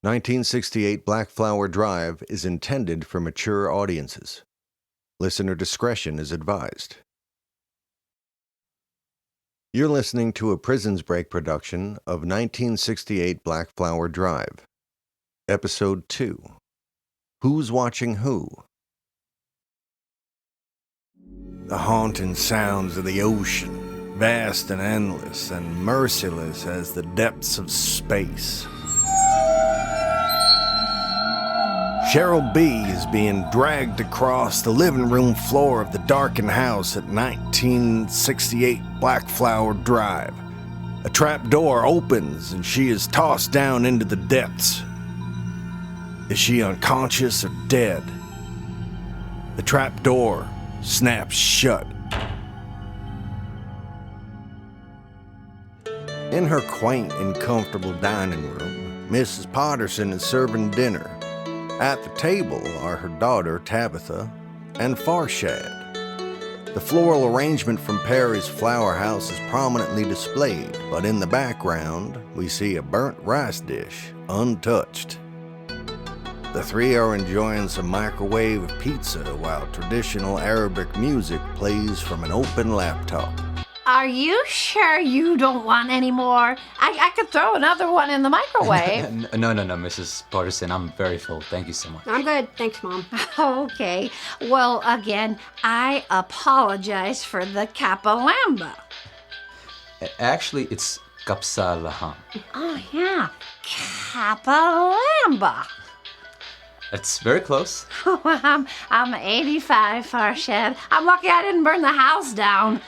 1968 Blackflower Drive is intended for mature audiences. Listener discretion is advised. You're listening to a Prisons Break production of 1968 Blackflower Drive. Episode 2. Who's Watching Who? The haunting sounds of the ocean, vast and endless and merciless as the depths of space. Cheryl B. is being dragged across the living room floor of the darkened house at 1968 Blackflower Drive. A trap door opens and she is tossed down into the depths. Is she unconscious or dead? The trap door snaps shut. In her quaint and comfortable dining room, Mrs. Potterson is serving dinner. At the table are her daughter, Tabitha, and Farshad. The floral arrangement from Perry's flower house is prominently displayed, but in the background, we see a burnt rice dish, untouched. The three are enjoying some microwave pizza while traditional Arabic music plays from an open laptop. Are you sure you don't want any more? I could throw another one in the microwave. No, Mrs. Patterson. I'm very full. Thank you so much. I'm good. Thanks, Mom. Okay. Well, again, I apologize for the capalamba. Actually, it's kapsalahan. Oh, yeah. Capalamba. It's very close. I'm 85, Farshad. I'm lucky I didn't burn the house down.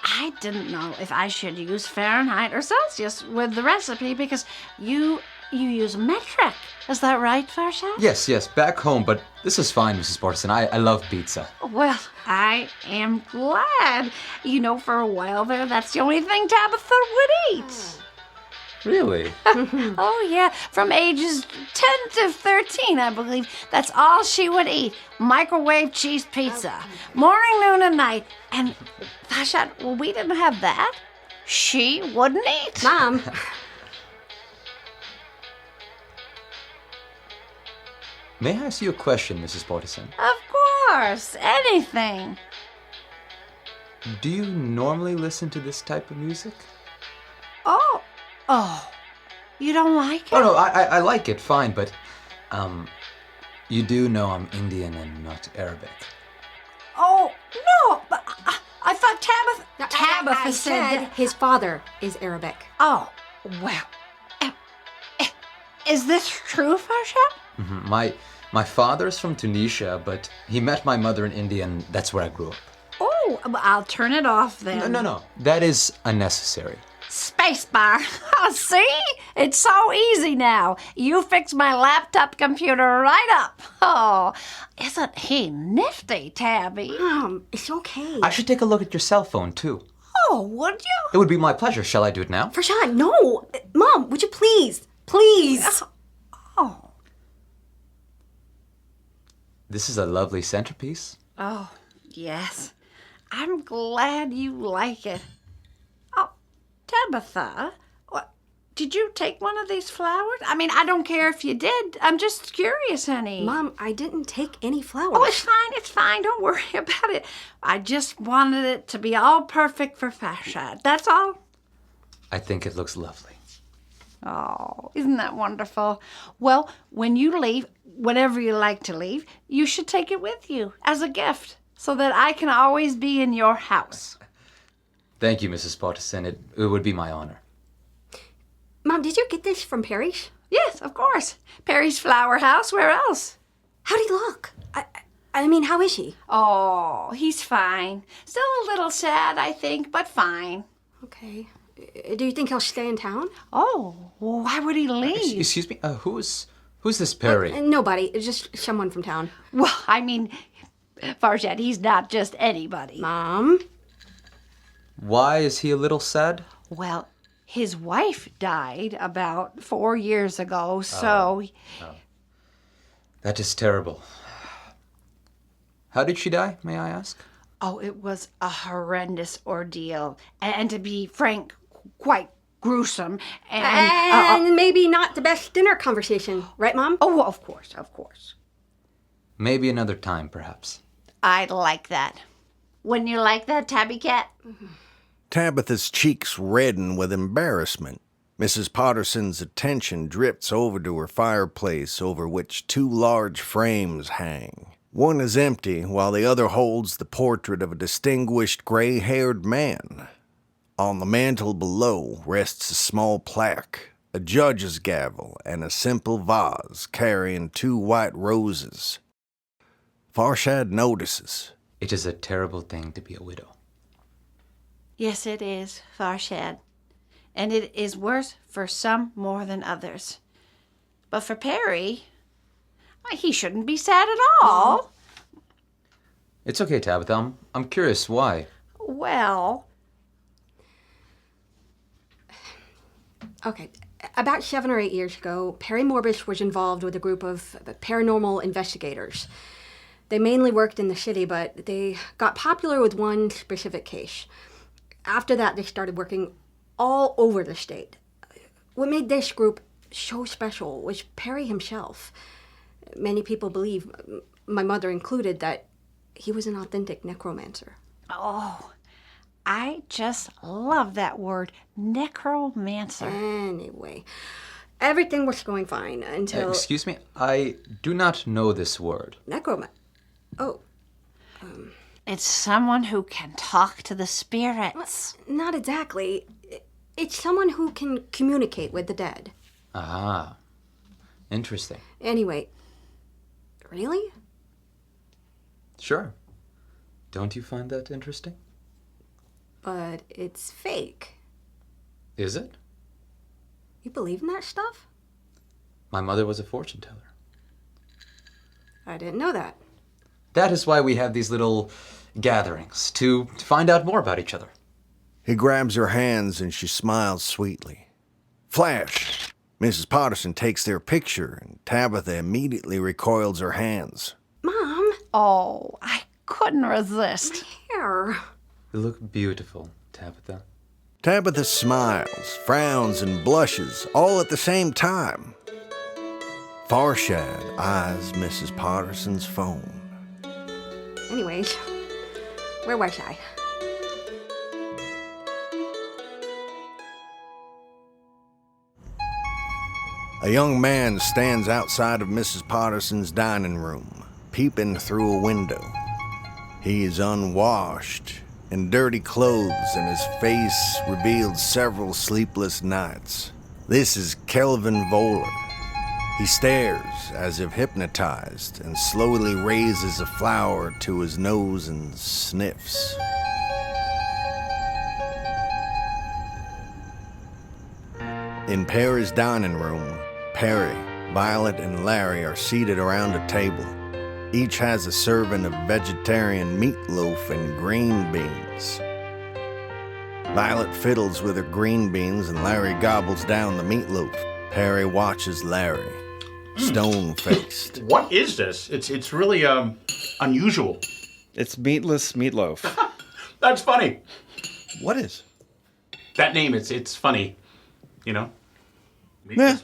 I didn't know if I should use Fahrenheit or Celsius with the recipe because you use metric. Is that right, Farshad? Yes, back home, but this is fine, Mrs. Patterson. I love pizza. Well, I am glad. You know, for a while there, that's the only thing Tabitha would eat. Really? Oh, yeah. From ages 10 to 13, I believe. That's all she would eat. Microwave cheese pizza. Morning, noon, and night. And, Farshad, well, we didn't have that. She wouldn't eat. Mom. May I ask you a question, Mrs. Patterson? Of course. Anything. Do you normally listen to this type of music? Oh, you don't like it? Oh, no, I like it, fine, but, you do know I'm Indian and not Arabic. Oh, no, but I thought Tabitha I said that. his father is Arabic. Oh, well. Is this true, Farshad? Mm-hmm. My father's from Tunisia, but he met my mother in India, and that's where I grew up. Oh, well, I'll turn it off then. No. That is unnecessary. Spacebar. Oh, see? It's so easy now. You fix my laptop computer right up. Oh, isn't he nifty, Tabby? Mom, it's okay. I should take a look at your cell phone, too. Oh, would you? It would be my pleasure. Shall I do it now? Farshad, no. Mom, would you please? Please. Oh. This is a lovely centerpiece. Oh, yes. I'm glad you like it. Oh, Tabitha, what, did you take one of these flowers? I mean, I don't care if you did. I'm just curious, honey. Mom, I didn't take any flowers. Oh, it's fine. Don't worry about it. I just wanted it to be all perfect for Farshad. That's all. I think it looks lovely. Oh, isn't that wonderful? Well, when you leave, whenever you like to leave, you should take it with you as a gift so that I can always be in your house. Thank you, Mrs. Patterson. It would be my honor. Mom, did you get this from Perry's? Yes, of course. Perry's flower house. Where else? How'd he look? I mean, how is he? Oh, he's fine. Still a little sad, I think, but fine. Okay. Do you think he'll stay in town? Oh, well, why would he leave? Excuse me? Who's this Perry? Nobody. Just someone from town. Well, I mean, Farshad, he's not just anybody. Mom? Why is he a little sad? Well, his wife died about 4 years ago, so... Oh. That is terrible. How did she die, may I ask? Oh, it was a horrendous ordeal. And to be frank, quite gruesome, And maybe not the best dinner conversation, right, Mom? oh, of course, of course. Maybe another time, perhaps. I'd like that. Wouldn't you like that, Tabby Cat? Tabitha's cheeks redden with embarrassment. Mrs. Potterson's attention drifts over to her fireplace, over which 2 large frames hang. One is empty, while the other holds the portrait of a distinguished gray-haired man. On the mantel below rests a small plaque, a judge's gavel, and a simple vase carrying 2 white roses. Farshad notices. It is a terrible thing to be a widow. Yes, it is, Farshad. And it is worse for some more than others. But for Perry, he shouldn't be sad at all. It's okay, Tabitha. I'm curious why. Well, Okay, about 7 or 8 years ago, Perry Morbish was involved with a group of paranormal investigators. They mainly worked in the city, but they got popular with one specific case. After that, they started working all over the state. What made this group so special was Perry himself. Many people believe, my mother included, that he was an authentic necromancer. oh, I just love that word, necromancer. Anyway, everything was going fine until... Excuse me? I do not know this word. Oh, It's someone who can talk to the spirits. not exactly. It's someone who can communicate with the dead. Ah, interesting. Anyway, really? Sure. Don't you find that interesting? But it's fake. Is it? You believe in that stuff? My mother was a fortune teller. I didn't know that. That is why we have these little gatherings, to find out more about each other. He grabs her hands and she smiles sweetly. Flash! Mrs. Potterson takes their picture and Tabitha immediately recoils her hands. Mom, Oh, I couldn't resist. here. You look beautiful, Tabitha. Tabitha smiles, frowns, and blushes all at the same time. Farshad eyes Mrs. Potterson's phone. Anyways, where was I? A young man stands outside of Mrs. Potterson's dining room, peeping through a window. He is unwashed, in dirty clothes, and his face reveals several sleepless nights. This is Kelvin Voller. He stares as if hypnotized and slowly raises a flower to his nose and sniffs. In Perry's dining room, Perry, Violet, and Larry are seated around a table. Each has a serving of vegetarian meatloaf and green beans. Violet fiddles with her green beans and Larry gobbles down the meatloaf. Perry watches Larry, stone-faced. What is this? It's really unusual. It's meatless meatloaf. That's funny. What is? That name, it's funny. You know? Yeah.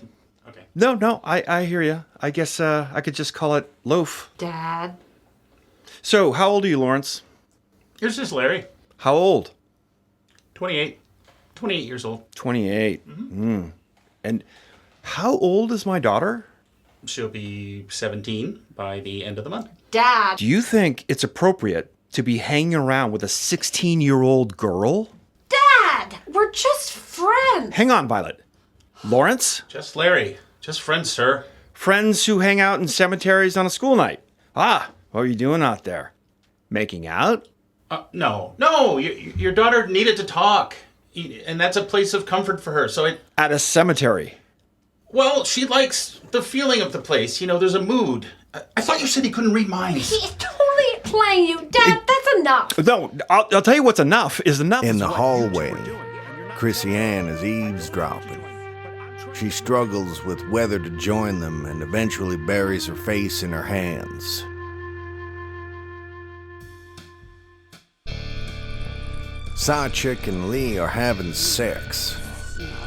Okay. No, I hear you. I guess I could just call it loaf. Dad. So, how old are you, Lawrence? Here's this Larry. How old? 28. 28 years old. 28. And how old is my daughter? She'll be 17 by the end of the month. Dad. Do you think it's appropriate to be hanging around with a 16-year-old girl? Dad! We're just friends. Hang on, Violet. Lawrence? Just Larry. Just friends, sir. Friends who hang out in cemeteries on a school night. Ah, what are you doing out there? Making out? No. Your daughter needed to talk. And that's a place of comfort for her. So At a cemetery. well, she likes the feeling of the place. You know, there's a mood. I thought you said he couldn't read minds. He's totally playing you. Dad, that's enough. No, I'll tell you what's enough is enough. In is the what hallway, you two are doing, and you're not- Chrissy Ann is eavesdropping. She struggles with whether to join them and eventually buries her face in her hands. Sidechick and Lee are having sex.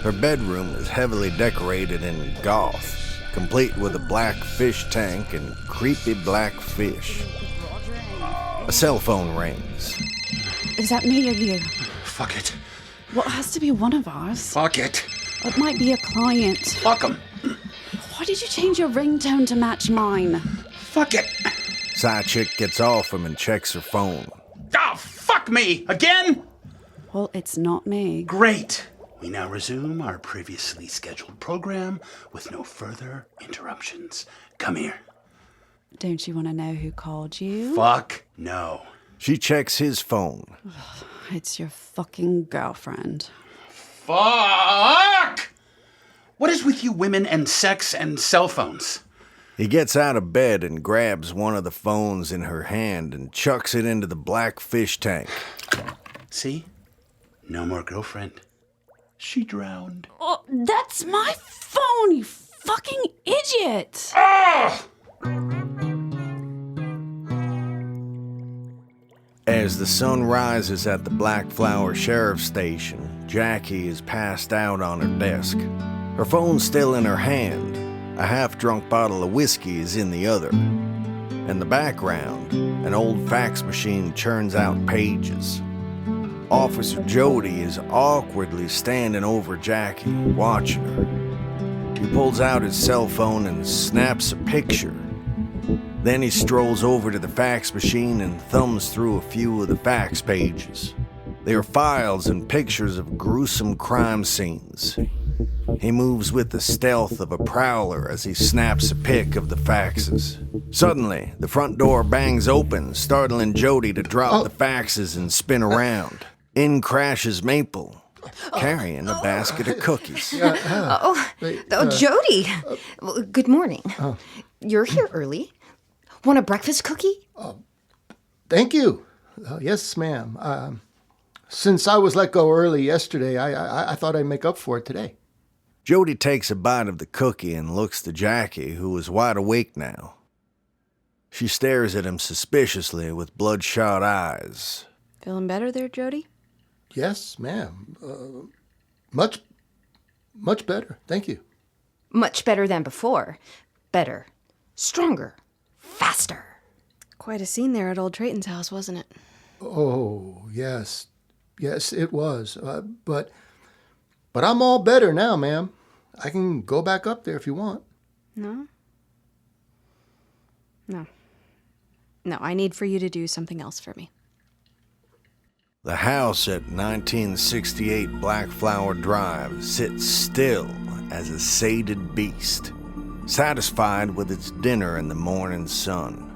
Her bedroom is heavily decorated in goth, complete with a black fish tank and creepy black fish. A cell phone rings. Is that me or you? Fuck it. Well, it has to be one of ours. Fuck it. It might be a client. Fuck 'em. Why did you change your ringtone to match mine? Fuck it. Side chick gets off him and checks her phone. Oh, fuck me! Again? Well, it's not me. Great. We now resume our previously scheduled program with no further interruptions. Come here. Don't you want to know who called you? Fuck no. She checks his phone. It's your fucking girlfriend. Fuck! What is with you women and sex and cell phones? He gets out of bed and grabs one of the phones in her hand and chucks it into the black fish tank. See? No more girlfriend. She drowned. Oh, that's my phone, you fucking idiot! As the sun rises at the Blackflower Sheriff's Station, Jackie is passed out on her desk. Her phone's still in her hand. A half-drunk bottle of whiskey is in the other. In the background, an old fax machine churns out pages. Officer Jody is awkwardly standing over Jackie, watching her. He pulls out his cell phone and snaps a picture. Then he strolls over to the fax machine and thumbs through a few of the fax pages. They are files and pictures of gruesome crime scenes. He moves with the stealth of a prowler as he snaps a pic of the faxes. Suddenly, the front door bangs open, startling Jody to drop the faxes and spin around. In crashes Maple, carrying a basket of cookies. Jody! Well, good morning. You're here early. Want a breakfast cookie? Thank you. Yes, ma'am. Since I was let go early yesterday, I thought I'd make up for it today. Jody takes a bite of the cookie and looks to Jackie, who is wide awake now. She stares at him suspiciously with bloodshot eyes. Feeling better there, Jody? Yes, ma'am. Much better. Thank you. Much better than before. Better. Stronger. Faster. Quite a scene there at old Trayton's house, wasn't it? Oh, yes. Yes, it was. But I'm all better now, ma'am. I can go back up there if you want. No, I need for you to do something else for me. The house at 1968 Blackflower Drive sits still as a sated beast, satisfied with its dinner in the morning sun.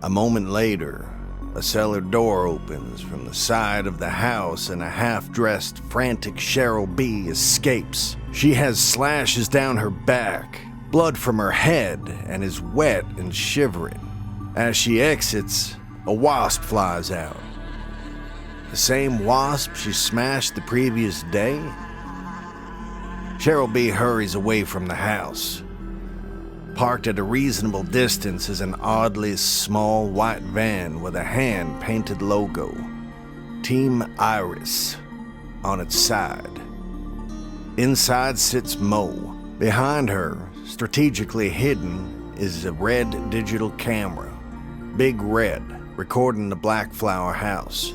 A moment later, a cellar door opens from the side of the house and a half-dressed, frantic Cheryl B escapes. She has slashes down her back, blood from her head, and is wet and shivering. As she exits, a wasp flies out. The same wasp she smashed the previous day? Cheryl B hurries away from the house. Parked at a reasonable distance is an oddly small white van with a hand-painted logo, Team Iris, on its side. Inside sits Mo. Behind her, strategically hidden, is a red digital camera, Big Red, recording the Blackflower house.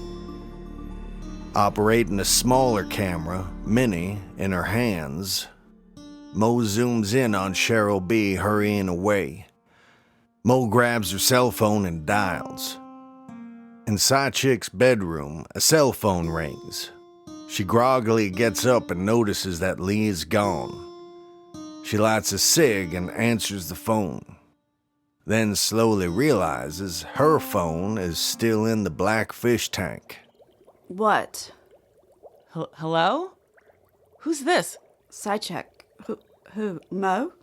Operating a smaller camera, Mini, in her hands, Mo zooms in on Cheryl B hurrying away. Mo grabs her cell phone and dials. Inside Chick's bedroom, a cell phone rings. She groggily gets up and notices that Lee is gone. She lights a cig and answers the phone. Then slowly realizes her phone is still in the black fish tank. What? Hello? Who's this? Side check. Who? Mo?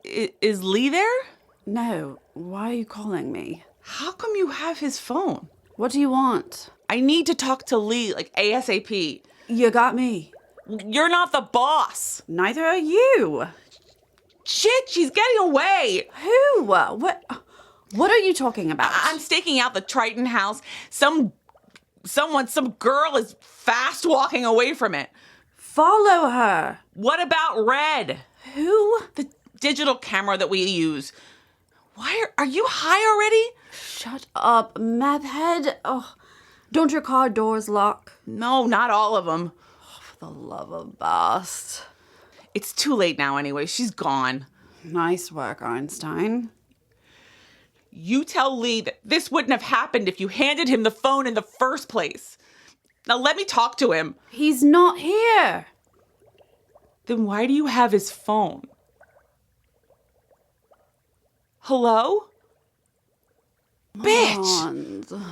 Is Lee there? No. Why are you calling me? How come you have his phone? What do you want? I need to talk to Lee, ASAP. You got me. You're not the boss. Neither are you. Shit, she's getting away. Who? What are you talking about? I'm staking out the Triton house. Some girl is fast walking away from it. follow her. What about Red? Who? The digital camera that we use. Why are you high already? Shut up, meth head. Oh, don't your car doors lock? No, not all of them. Oh, for the love of Bast. It's too late now anyway. She's gone. Nice work, Einstein. You tell Lee that this wouldn't have happened if you handed him the phone in the first place. Now let me talk to him. He's not here. Then why do you have his phone? Hello? Bitch!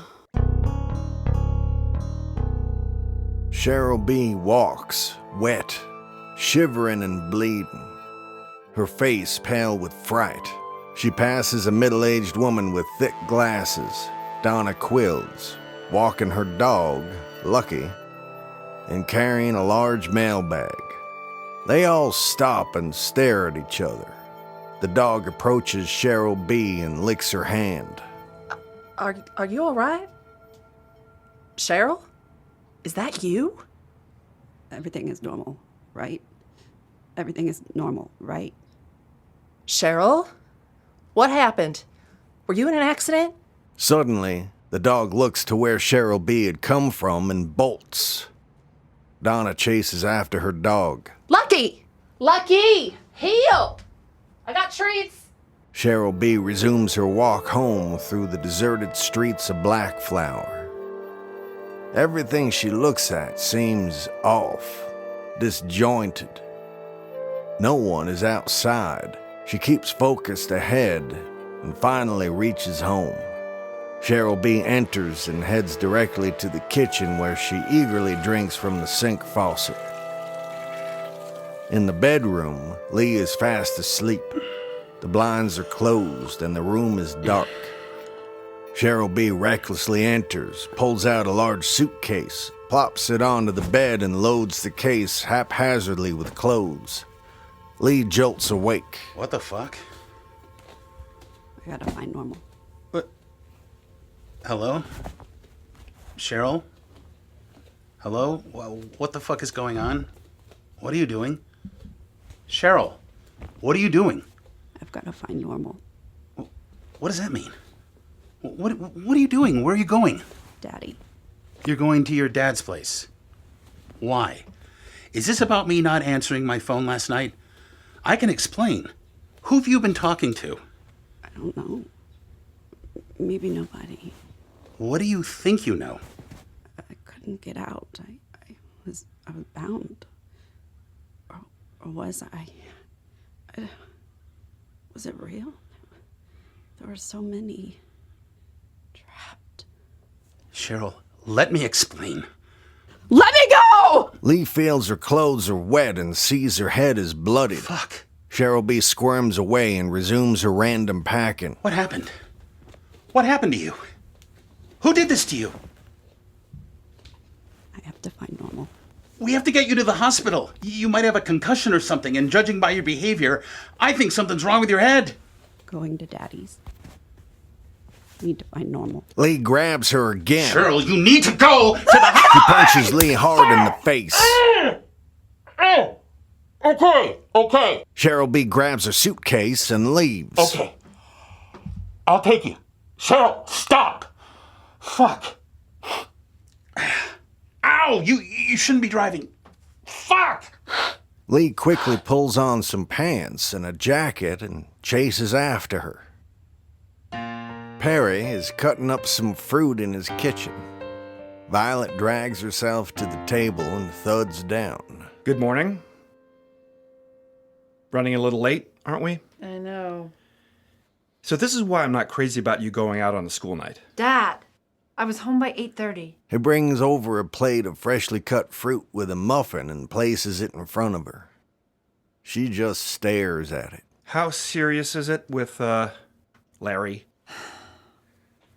Cheryl B. walks, wet, shivering and bleeding, her face pale with fright. She passes a middle-aged woman with thick glasses, Donna Quills, walking her dog, Lucky, and carrying a large mailbag. They all stop and stare at each other. The dog approaches Cheryl B. and licks her hand. Are you all right? Cheryl? Is that you? Everything is normal, right? Everything is normal, right? Cheryl? What happened? Were you in an accident? Suddenly, the dog looks to where Cheryl B. had come from and bolts. Donna chases after her dog. Lucky! Lucky! Heel! I got treats! Cheryl B. resumes her walk home through the deserted streets of Blackflower. Everything she looks at seems off, disjointed. No one is outside. She keeps focused ahead and finally reaches home. Cheryl B. enters and heads directly to the kitchen where she eagerly drinks from the sink faucet. In the bedroom, Lee is fast asleep. The blinds are closed and the room is dark. Cheryl B. recklessly enters, pulls out a large suitcase, plops it onto the bed and loads the case haphazardly with clothes. Lee jolts awake. What the fuck? I gotta find normal. What? Hello? Cheryl? Hello? What the fuck is going on? What are you doing? Cheryl, what are you doing? I've gotta find normal. What does that mean? What are you doing? Where are you going? Daddy. You're going to your dad's place. Why? Is this about me not answering my phone last night? I can explain. Who have you been talking to? I don't know. Maybe nobody. What do you think you know? I couldn't get out. I was bound. Or was I? Was it real? There were so many trapped. Cheryl, let me explain. Let me go! Lee feels her clothes are wet and sees her head is bloodied. Fuck. Cheryl B. squirms away and resumes her random packing. What happened? What happened to you? Who did this to you? I have to find normal. We have to get you to the hospital. You might have a concussion or something, and judging by your behavior, I think something's wrong with your head. Going to Daddy's. Need to find normal. Lee grabs her again. Cheryl, you need to go to the hospital. He punches Lee hard in the face. Okay. Cheryl B. grabs her suitcase and leaves. Okay. I'll take you. Cheryl, stop. Fuck. Ow, you shouldn't be driving. Fuck. Lee quickly pulls on some pants and a jacket and chases after her. Perry is cutting up some fruit in his kitchen. Violet drags herself to the table and thuds down. Good morning. Running a little late, aren't we? I know. So this is why I'm not crazy about you going out on a school night. Dad, I was home by 8:30. He brings over a plate of freshly cut fruit with a muffin and places it in front of her. She just stares at it. How serious is it with, Larry?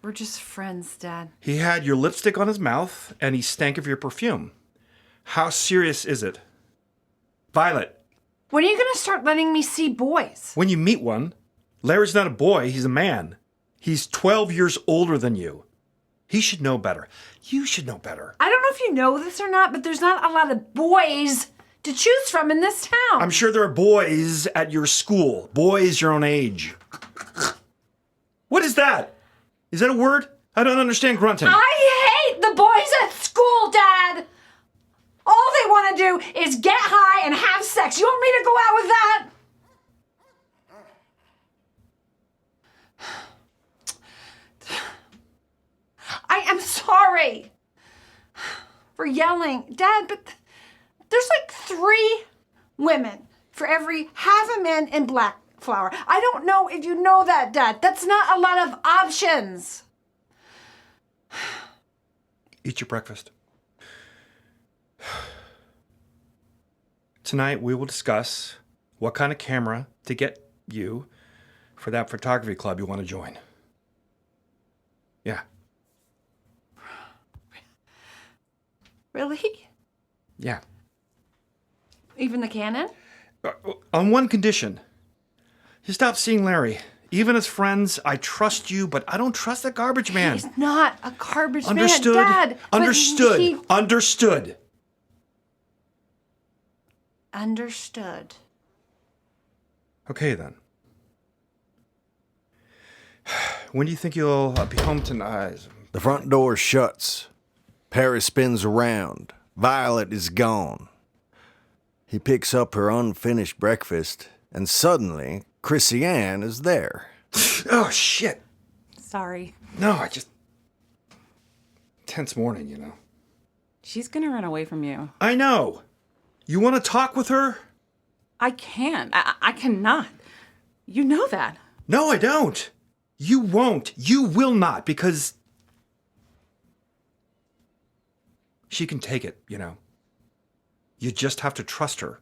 We're just friends, Dad. He had your lipstick on his mouth, and he stank of your perfume. How serious is it? Violet. When are you going to start letting me see boys? When you meet one. Larry's not a boy, he's a man. He's 12 years older than you. He should know better. You should know better. I don't know if you know this or not, but there's not a lot of boys to choose from in this town. I'm sure there are boys at your school. Boys your own age. What is that? Is that a word? I don't understand grunting. I hate the boys at school, Dad. All they want to do is get high and have sex. You want me to go out with that? I am sorry for yelling, Dad, but there's like 3 women for every half a man in Blackflower. I don't know if you know that, Dad. That's not a lot of options. Eat your breakfast. Tonight we will discuss what kind of camera to get you for that photography club you want to join. Yeah. Really? Yeah. Even the Canon? On one condition. You stop seeing Larry. Even as friends, I trust you, but I don't trust that garbage man. He's not a garbage Understood? man, Dad. but Understood. he- Understood. Understood. Okay, then. When do you think you'll be home tonight? The front door shuts. Perry spins around. Violet is gone. He picks up her unfinished breakfast, and suddenly, Chrissy Ann is there. Oh, shit. Sorry. No, I just... Tense morning, you know. She's gonna run away from you. I know. You want to talk with her? I can't. I cannot. You know that. No, I don't. You won't. You will not, because... She can take it, you know. You just have to trust her.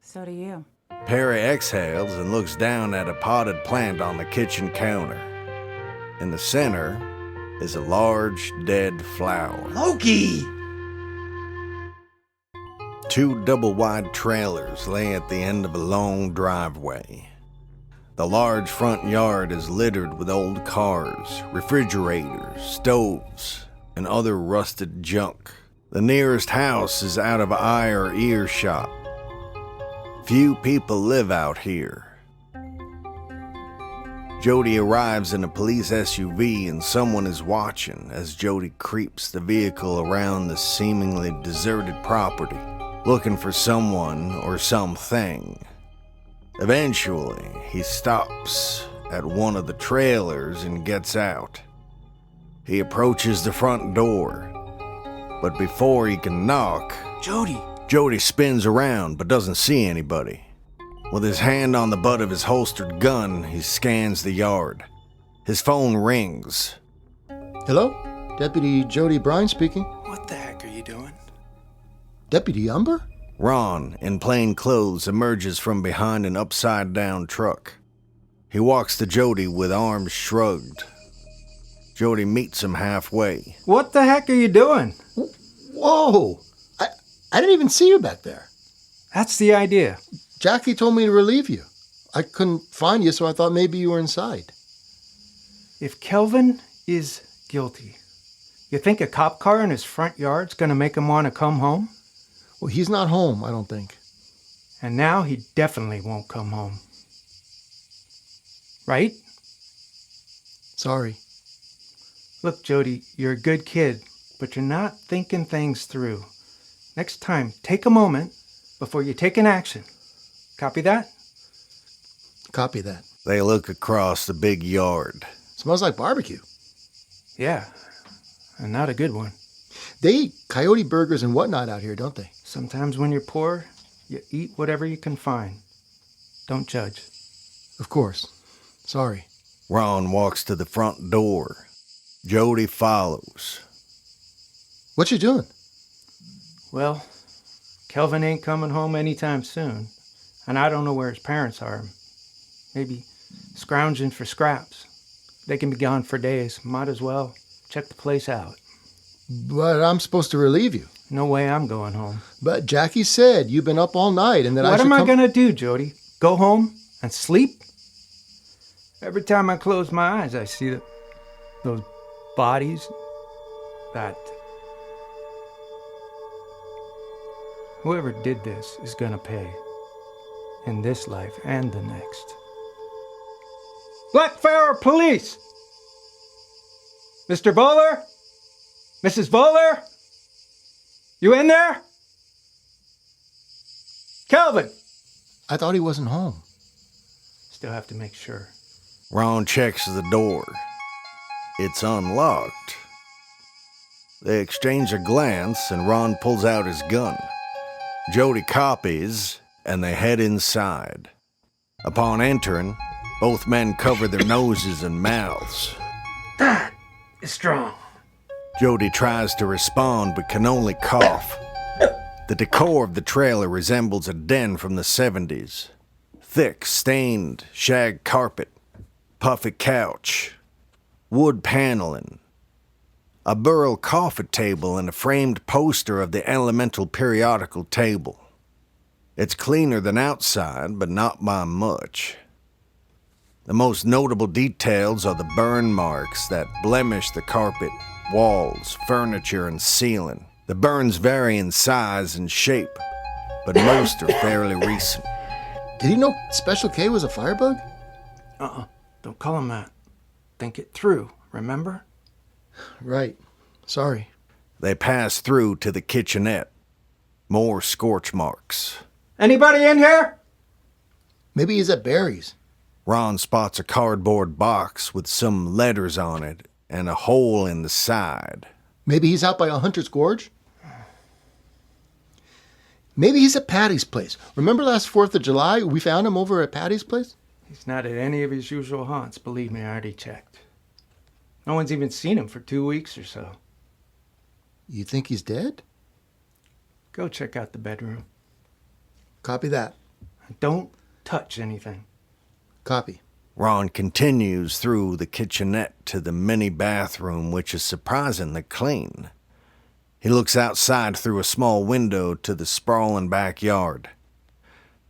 So do you. Perry exhales and looks down at a potted plant on the kitchen counter. In the center is a large, dead flower. Loki! 2 double-wide trailers lay at the end of a long driveway. The large front yard is littered with old cars, refrigerators, stoves, and other rusted junk. The nearest house is out of eye or earshot. Few people live out here. Jody arrives in a police SUV and someone is watching as Jody creeps the vehicle around the seemingly deserted property, looking for someone or something. Eventually, he stops at one of the trailers and gets out. He approaches the front door, but before he can knock, Jody spins around but doesn't see anybody. With his hand on the butt of his holstered gun, he scans the yard. His phone rings. Hello? Deputy Jody Bryan speaking. What the heck are you doing? Deputy Umber? Ron, in plain clothes, emerges from behind an upside-down truck. He walks to Jody with arms shrugged. Jody meets him halfway. What the heck are you doing? Whoa! I didn't even see you back there. That's the idea. Jackie told me to relieve you. I couldn't find you, so I thought maybe you were inside. If Kelvin is guilty, you think a cop car in his front yard's gonna make him want to come home? Well, he's not home, I don't think. And now he definitely won't come home. Right? Sorry. Look, Jody, you're a good kid, but you're not thinking things through. Next time, take a moment before you take an action. Copy that? Copy that. They look across the big yard. Smells like barbecue. Yeah, and not a good one. They eat coyote burgers and whatnot out here, don't they? Sometimes when you're poor, you eat whatever you can find. Don't judge. Of course. Sorry. Ron walks to the front door. Jody follows. What you doing? Well, Kelvin ain't coming home anytime soon, and I don't know where his parents are. Maybe scrounging for scraps. They can be gone for days. Might as well check the place out. But I'm supposed to relieve you. No way I'm going home. But Jackie said you've been up all night and that What I should am I come... gonna do, Jody? Go home and sleep? Every time I close my eyes, I see those bodies. That... Whoever did this is gonna pay. In this life and the next. Blackflower Police! Mr. Bowler? Mrs. Bowler? You in there? Calvin! I thought he wasn't home. Still have to make sure. Ron checks the door. It's unlocked. They exchange a glance, and Ron pulls out his gun. Jody copies, and they head inside. Upon entering, both men cover their noses and mouths. That is strong. Jody tries to respond but can only cough. The decor of the trailer resembles a den from the 70s. Thick, stained shag carpet, puffy couch, wood paneling, a burl coffee table, and a framed poster of the elemental periodical table. It's cleaner than outside, but not by much. The most notable details are the burn marks that blemish the carpet, walls, furniture, and ceiling. The burns vary in size and shape, but most are fairly recent. Did he know Special K was a firebug? Don't call him that. Think it through, remember? Right. Sorry. They pass through to the kitchenette. More scorch marks. Anybody in here? Maybe he's at Barry's. Ron spots a cardboard box with some letters on it and a hole in the side. Maybe he's out by a Hunter's Gorge? Maybe he's at Patty's place. Remember last 4th of July, we found him over at Patty's place? He's not at any of his usual haunts, believe me, I already checked. No one's even seen him for 2 weeks or so. You think he's dead? Go check out the bedroom. Copy that. Don't touch anything. Copy. Ron continues through the kitchenette to the mini bathroom, which is surprisingly clean. He looks outside through a small window to the sprawling backyard.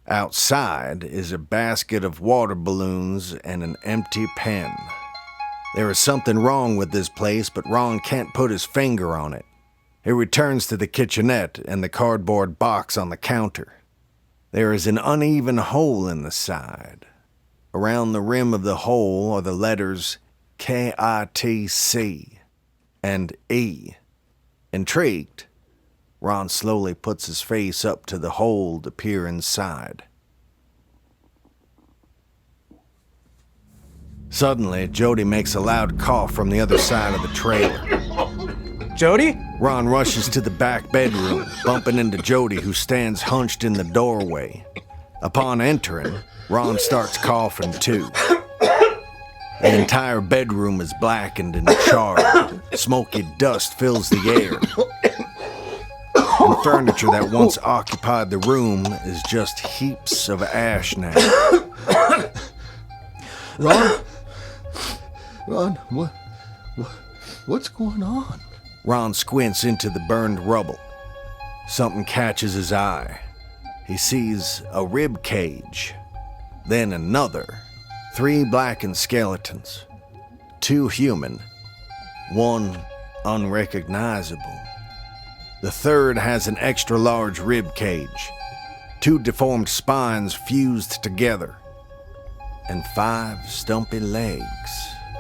Outside is a basket of water balloons and an empty pen. There is something wrong with this place, but Ron can't put his finger on it. He returns to the kitchenette and the cardboard box on the counter. There is an uneven hole in the side. Around the rim of the hole are the letters KITC and E. Intrigued, Ron slowly puts his face up to the hole to peer inside. Suddenly, Jody makes a loud cough from the other side of the trailer. Jody? Ron rushes to the back bedroom, bumping into Jody, who stands hunched in the doorway. Upon entering, Ron starts coughing too. The entire bedroom is blackened and charred. Smoky dust fills the air. The furniture that once occupied the room is just heaps of ash now. Ron, what's going on? Ron squints into the burned rubble. Something catches his eye. He sees a rib cage, then another. 3 blackened skeletons. 2 human. 1 unrecognizable. The third has an extra large rib cage. 2 deformed spines fused together. And 5 stumpy legs.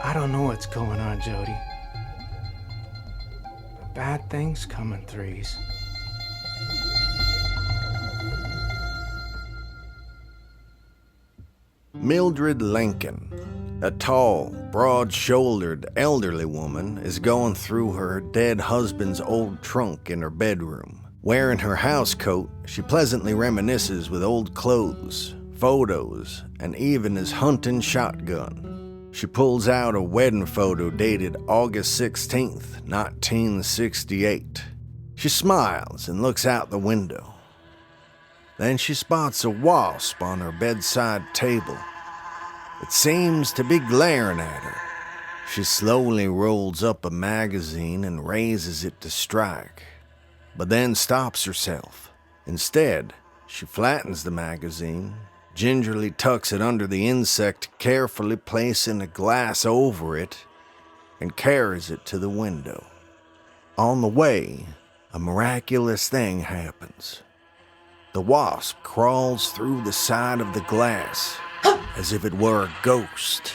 I don't know what's going on, Jody. But bad things come in threes. Mildred Lincoln, a tall, broad-shouldered, elderly woman, is going through her dead husband's old trunk in her bedroom. Wearing her house coat, she pleasantly reminisces with old clothes, photos, and even his hunting shotgun. She pulls out a wedding photo dated August 16th, 1968. She smiles and looks out the window. Then she spots a wasp on her bedside table. It seems to be glaring at her. She slowly rolls up a magazine and raises it to strike, but then stops herself. Instead, she flattens the magazine, gingerly tucks it under the insect, carefully placing a glass over it, and carries it to the window. On the way, a miraculous thing happens. The wasp crawls through the side of the glass as if it were a ghost.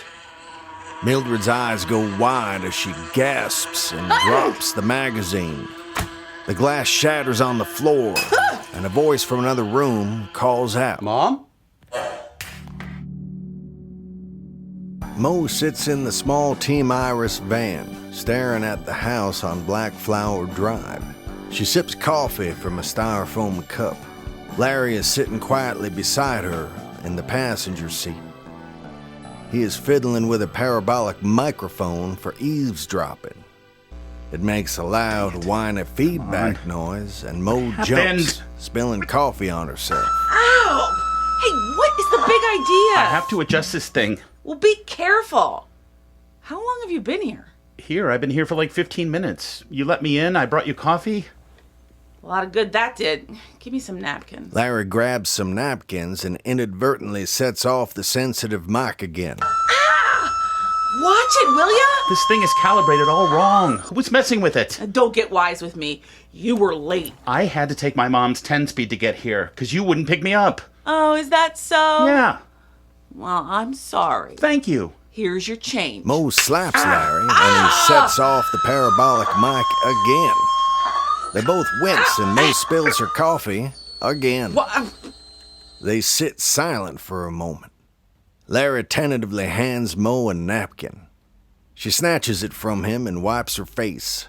Mildred's eyes go wide as she gasps and drops the magazine. The glass shatters on the floor, and a voice from another room calls out. Mom? Mo sits in the small Team Iris van, staring at the house on Blackflower Drive. She sips coffee from a styrofoam cup. Larry is sitting quietly beside her in the passenger seat. He is fiddling with a parabolic microphone for eavesdropping. It makes a loud, whiny feedback noise, and Mo jumps, spilling coffee on herself. Ow! Hey, what is the big idea? I have to adjust this thing. Well, be careful. How long have you been here? Here, I've been here for like 15 minutes. You let me in, I brought you coffee. A lot of good that did. Give me some napkins. Larry grabs some napkins and inadvertently sets off the sensitive mic again. Watch it, will ya? This thing is calibrated all wrong. Who's messing with it? Don't get wise with me. You were late. I had to take my mom's 10-speed to get here, because you wouldn't pick me up. Oh, is that so? Yeah. Well, I'm sorry. Thank you. Here's your change. Mo slaps Larry, and he sets off the parabolic mic again. They both wince, and Mo spills her coffee again. What? They sit silent for a moment. Larry tentatively hands Mo a napkin. She snatches it from him and wipes her face.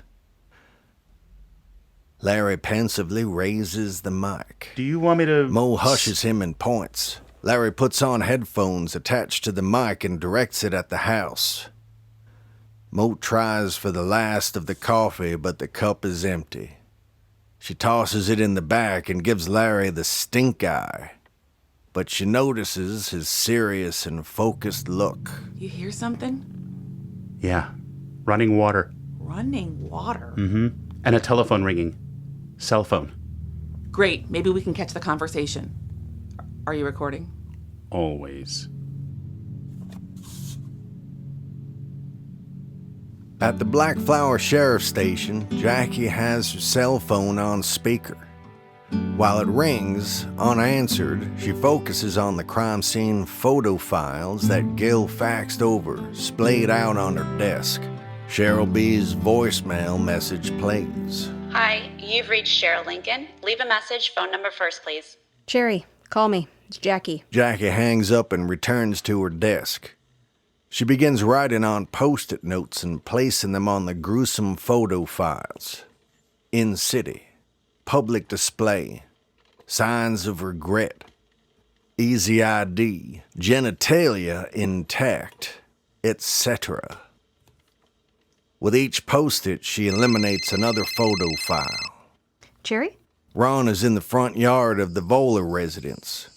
Larry pensively raises the mic. Do you want me to... Mo hushes him and points. Larry puts on headphones attached to the mic and directs it at the house. Mo tries for the last of the coffee, but the cup is empty. She tosses it in the back and gives Larry the stink eye. But she notices his serious and focused look. You hear something? Yeah. Running water. Running water? Mm-hmm. And a telephone ringing. Cell phone. Great. Maybe we can catch the conversation. Are you recording? Always. At the Blackflower Sheriff Station, Jackie has her cell phone on speaker. While it rings, unanswered, she focuses on the crime scene photo files that Gil faxed over, splayed out on her desk. Cheryl B's voicemail message plays. Hi, you've reached Cheryl Lincoln. Leave a message, phone number first, please. Cherry, call me. It's Jackie. Jackie hangs up and returns to her desk. She begins writing on Post-it notes and placing them on the gruesome photo files. In city. Public display, signs of regret, easy ID, genitalia intact, etc. With each post-it, she eliminates another photo file. Cherry? Ron is in the front yard of the Weiler residence.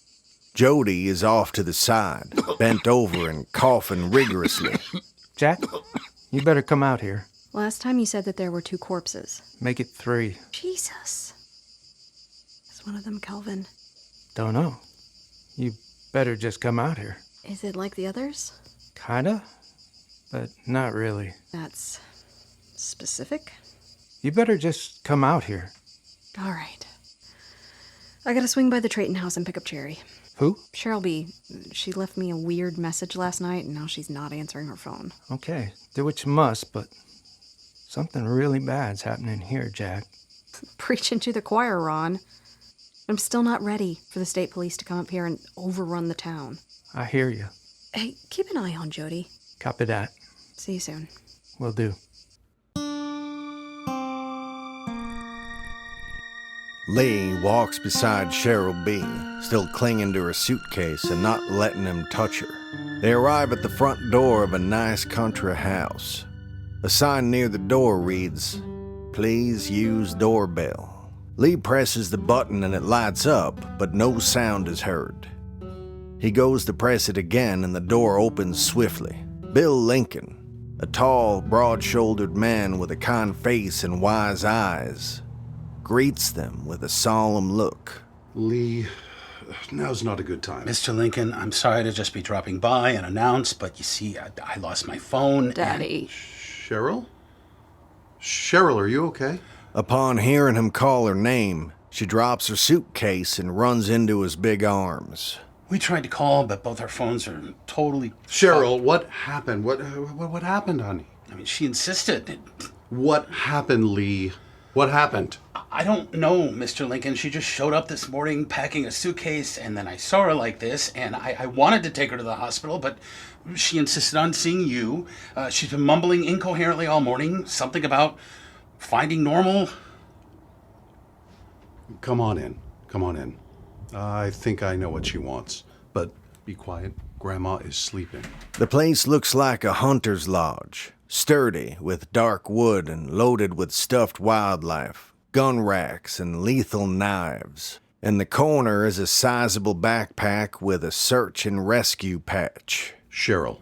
Jody is off to the side, bent over and coughing rigorously. Jack, you better come out here. Last time you said that there were 2 corpses. Make it 3. Jesus. Is one of them Kelvin? Don't know. You better just come out here. Is it like the others? Kinda, but not really. That's specific? You better just come out here. All right. I gotta swing by the Trayton house and pick up Cherry. Who? Cheryl B. She left me a weird message last night, and now she's not answering her phone. Okay, do what you must, but something really bad's happening here, Jack. Preaching to the choir, Ron. I'm still not ready for the state police to come up here and overrun the town. I hear you. Hey, keep an eye on Jody. Copy that. See you soon. Will do. Lee walks beside Cheryl B., still clinging to her suitcase and not letting him touch her. They arrive at the front door of a nice country house. A sign near the door reads, "Please use doorbell." Lee presses the button and it lights up, but no sound is heard. He goes to press it again and the door opens swiftly. Bill Lincoln, a tall, broad-shouldered man with a kind face and wise eyes, greets them with a solemn look. Lee, now's not a good time. Mr. Lincoln, I'm sorry to just be dropping by and announce, but you see, I lost my phone. Daddy. Cheryl? Cheryl, are you okay? Upon hearing him call her name, She drops her suitcase and runs into his big arms. We tried to call, but both our phones are totally... Cheryl, what happened? What happened, honey? I mean, she insisted. What happened, Lee? What happened? I don't know, Mr. Lincoln. She just showed up this morning packing a suitcase, and then I saw her like this, and I wanted to take her to the hospital, but she insisted on seeing you. She's been mumbling incoherently all morning, something about finding normal. Come on in. Come on in. I think I know what she wants, but be quiet. Grandma is sleeping. The place looks like a hunter's lodge, sturdy with dark wood and loaded with stuffed wildlife, gun racks, and lethal knives. In the corner is a sizable backpack with a search and rescue patch. Cheryl.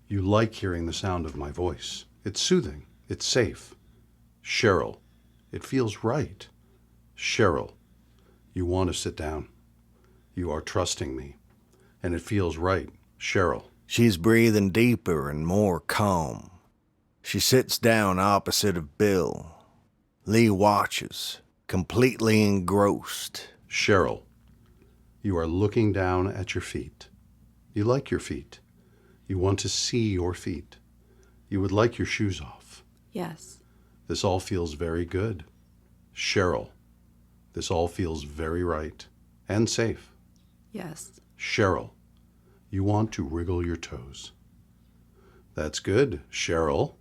You like hearing the sound of my voice. It's soothing. It's safe. Cheryl. It feels right. Cheryl. You want to sit down. You are trusting me. And it feels right. Cheryl. She's breathing deeper and more calm. She sits down opposite of Bill. Lee watches, completely engrossed. Cheryl. You are looking down at your feet. You like your feet. You want to see your feet. You would like your shoes off. Yes. This all feels very good. Cheryl. This all feels very right and safe. Yes. Cheryl. You want to wriggle your toes. That's good, Cheryl.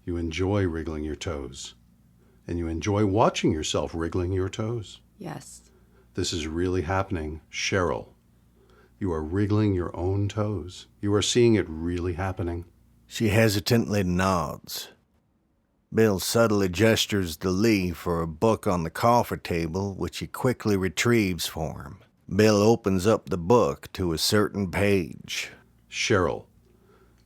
You enjoy wriggling your toes. And you enjoy watching yourself wriggling your toes. Yes. This is really happening, Cheryl. You are wriggling your own toes. You are seeing it really happening. She hesitantly nods. Bill subtly gestures to Lee for a book on the coffee table, which he quickly retrieves for him. Bill opens up the book to a certain page. Cheryl,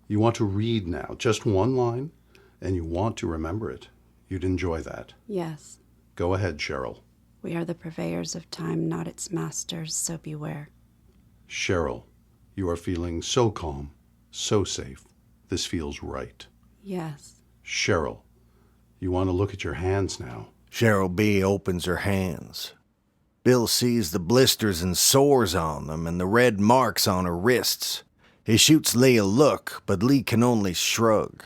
you want to read now, just one line, and you want to remember it. You'd enjoy that. Yes. Go ahead, Cheryl. We are the purveyors of time, not its masters, so beware. Cheryl, you are feeling so calm, so safe. This feels right. Yes. Cheryl, you want to look at your hands now. Cheryl B. opens her hands. Bill sees the blisters and sores on them and the red marks on her wrists. He shoots Lee a look, but Lee can only shrug,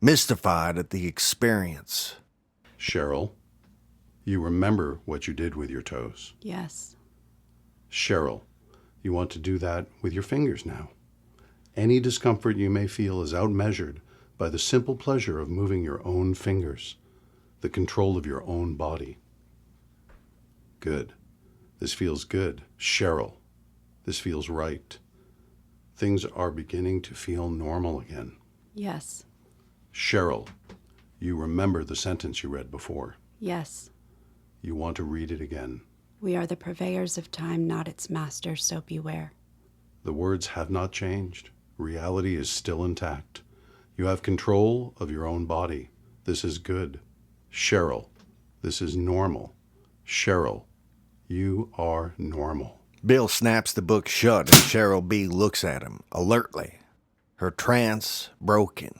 mystified at the experience. Cheryl, you remember what you did with your toes. Yes. Cheryl, you want to do that with your fingers now. Any discomfort you may feel is outmeasured by the simple pleasure of moving your own fingers, the control of your own body. Good. This feels good. Cheryl, this feels right. Things are beginning to feel normal again. Yes. Cheryl, you remember the sentence you read before. Yes. You want to read it again. We are the purveyors of time, not its masters, so beware. The words have not changed. Reality is still intact. You have control of your own body. This is good. Cheryl, this is normal. Cheryl, you are normal. Bill snaps the book shut and Cheryl B. looks at him, alertly, her trance broken.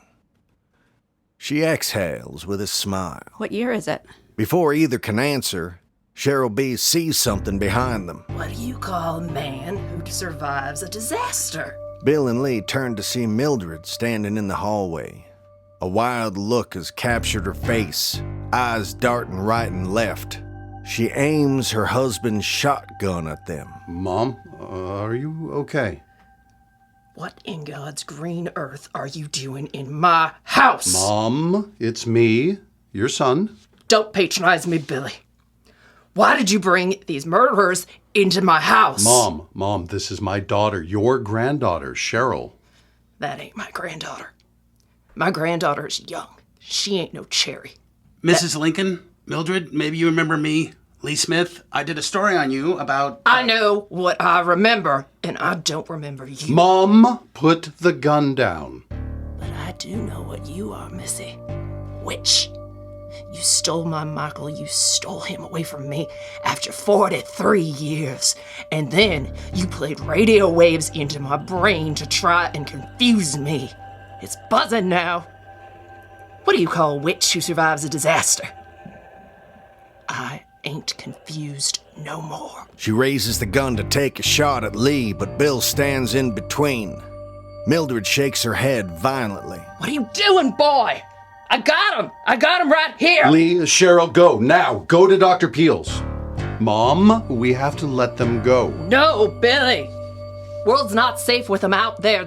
She exhales with a smile. What year is it? Before either can answer, Cheryl B. sees something behind them. What do you call a man who survives a disaster? Bill and Lee turn to see Mildred standing in the hallway. A wild look has captured her face, eyes darting right and left. She aims her husband's shotgun at them. Mom, are you okay? What in God's green earth are you doing in my house? Mom, it's me, your son. Don't patronize me, Billy. Why did you bring these murderers into my house? Mom, this is my daughter, your granddaughter, Cheryl. That ain't my granddaughter. My granddaughter's young. She ain't no cherry. Mrs. Lincoln, Mildred, maybe you remember me, Lee Smith. I did a story on you about... I know what I remember, and I don't remember you. Mom, put the gun down. But I do know what you are, Missy. Witch. You stole my Michael. You stole him away from me after 43 years. And then you played radio waves into my brain to try and confuse me. It's buzzing now. What do you call a witch who survives a disaster? I ain't confused no more. She raises the gun to take a shot at Lee, but Bill stands in between. Mildred shakes her head violently. What are you doing, boy? I got him! I got him right here! Lee, Cheryl, go. Now, go to Dr. Peel's. Mom, we have to let them go. No, Billy! World's not safe with them out there.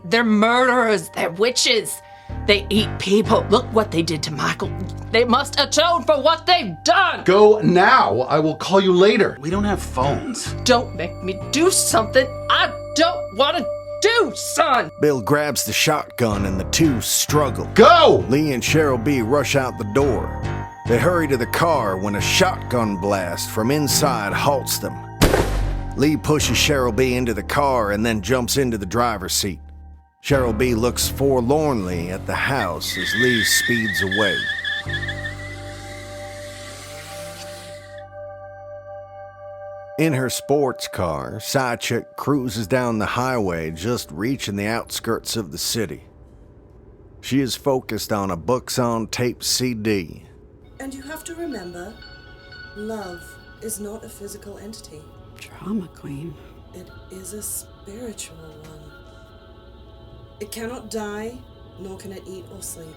They're murderers. They're witches. They eat people. Look what they did to Michael. They must atone for what they've done. Go now. I will call you later. We don't have phones. Don't make me do something I don't want to do, son. Bill grabs the shotgun and the two struggle. Go! Lee and Cheryl B rush out the door. They hurry to the car when a shotgun blast from inside halts them. Lee pushes Cheryl B into the car and then jumps into the driver's seat. Cheryl B looks forlornly at the house as Lee speeds away. In her sports car, Side Chick cruises down the highway, just reaching the outskirts of the city. She is focused on a Books on Tape CD. And you have to remember, love is not a physical entity. Drama queen. It is a spiritual one. It cannot die, nor can it eat or sleep.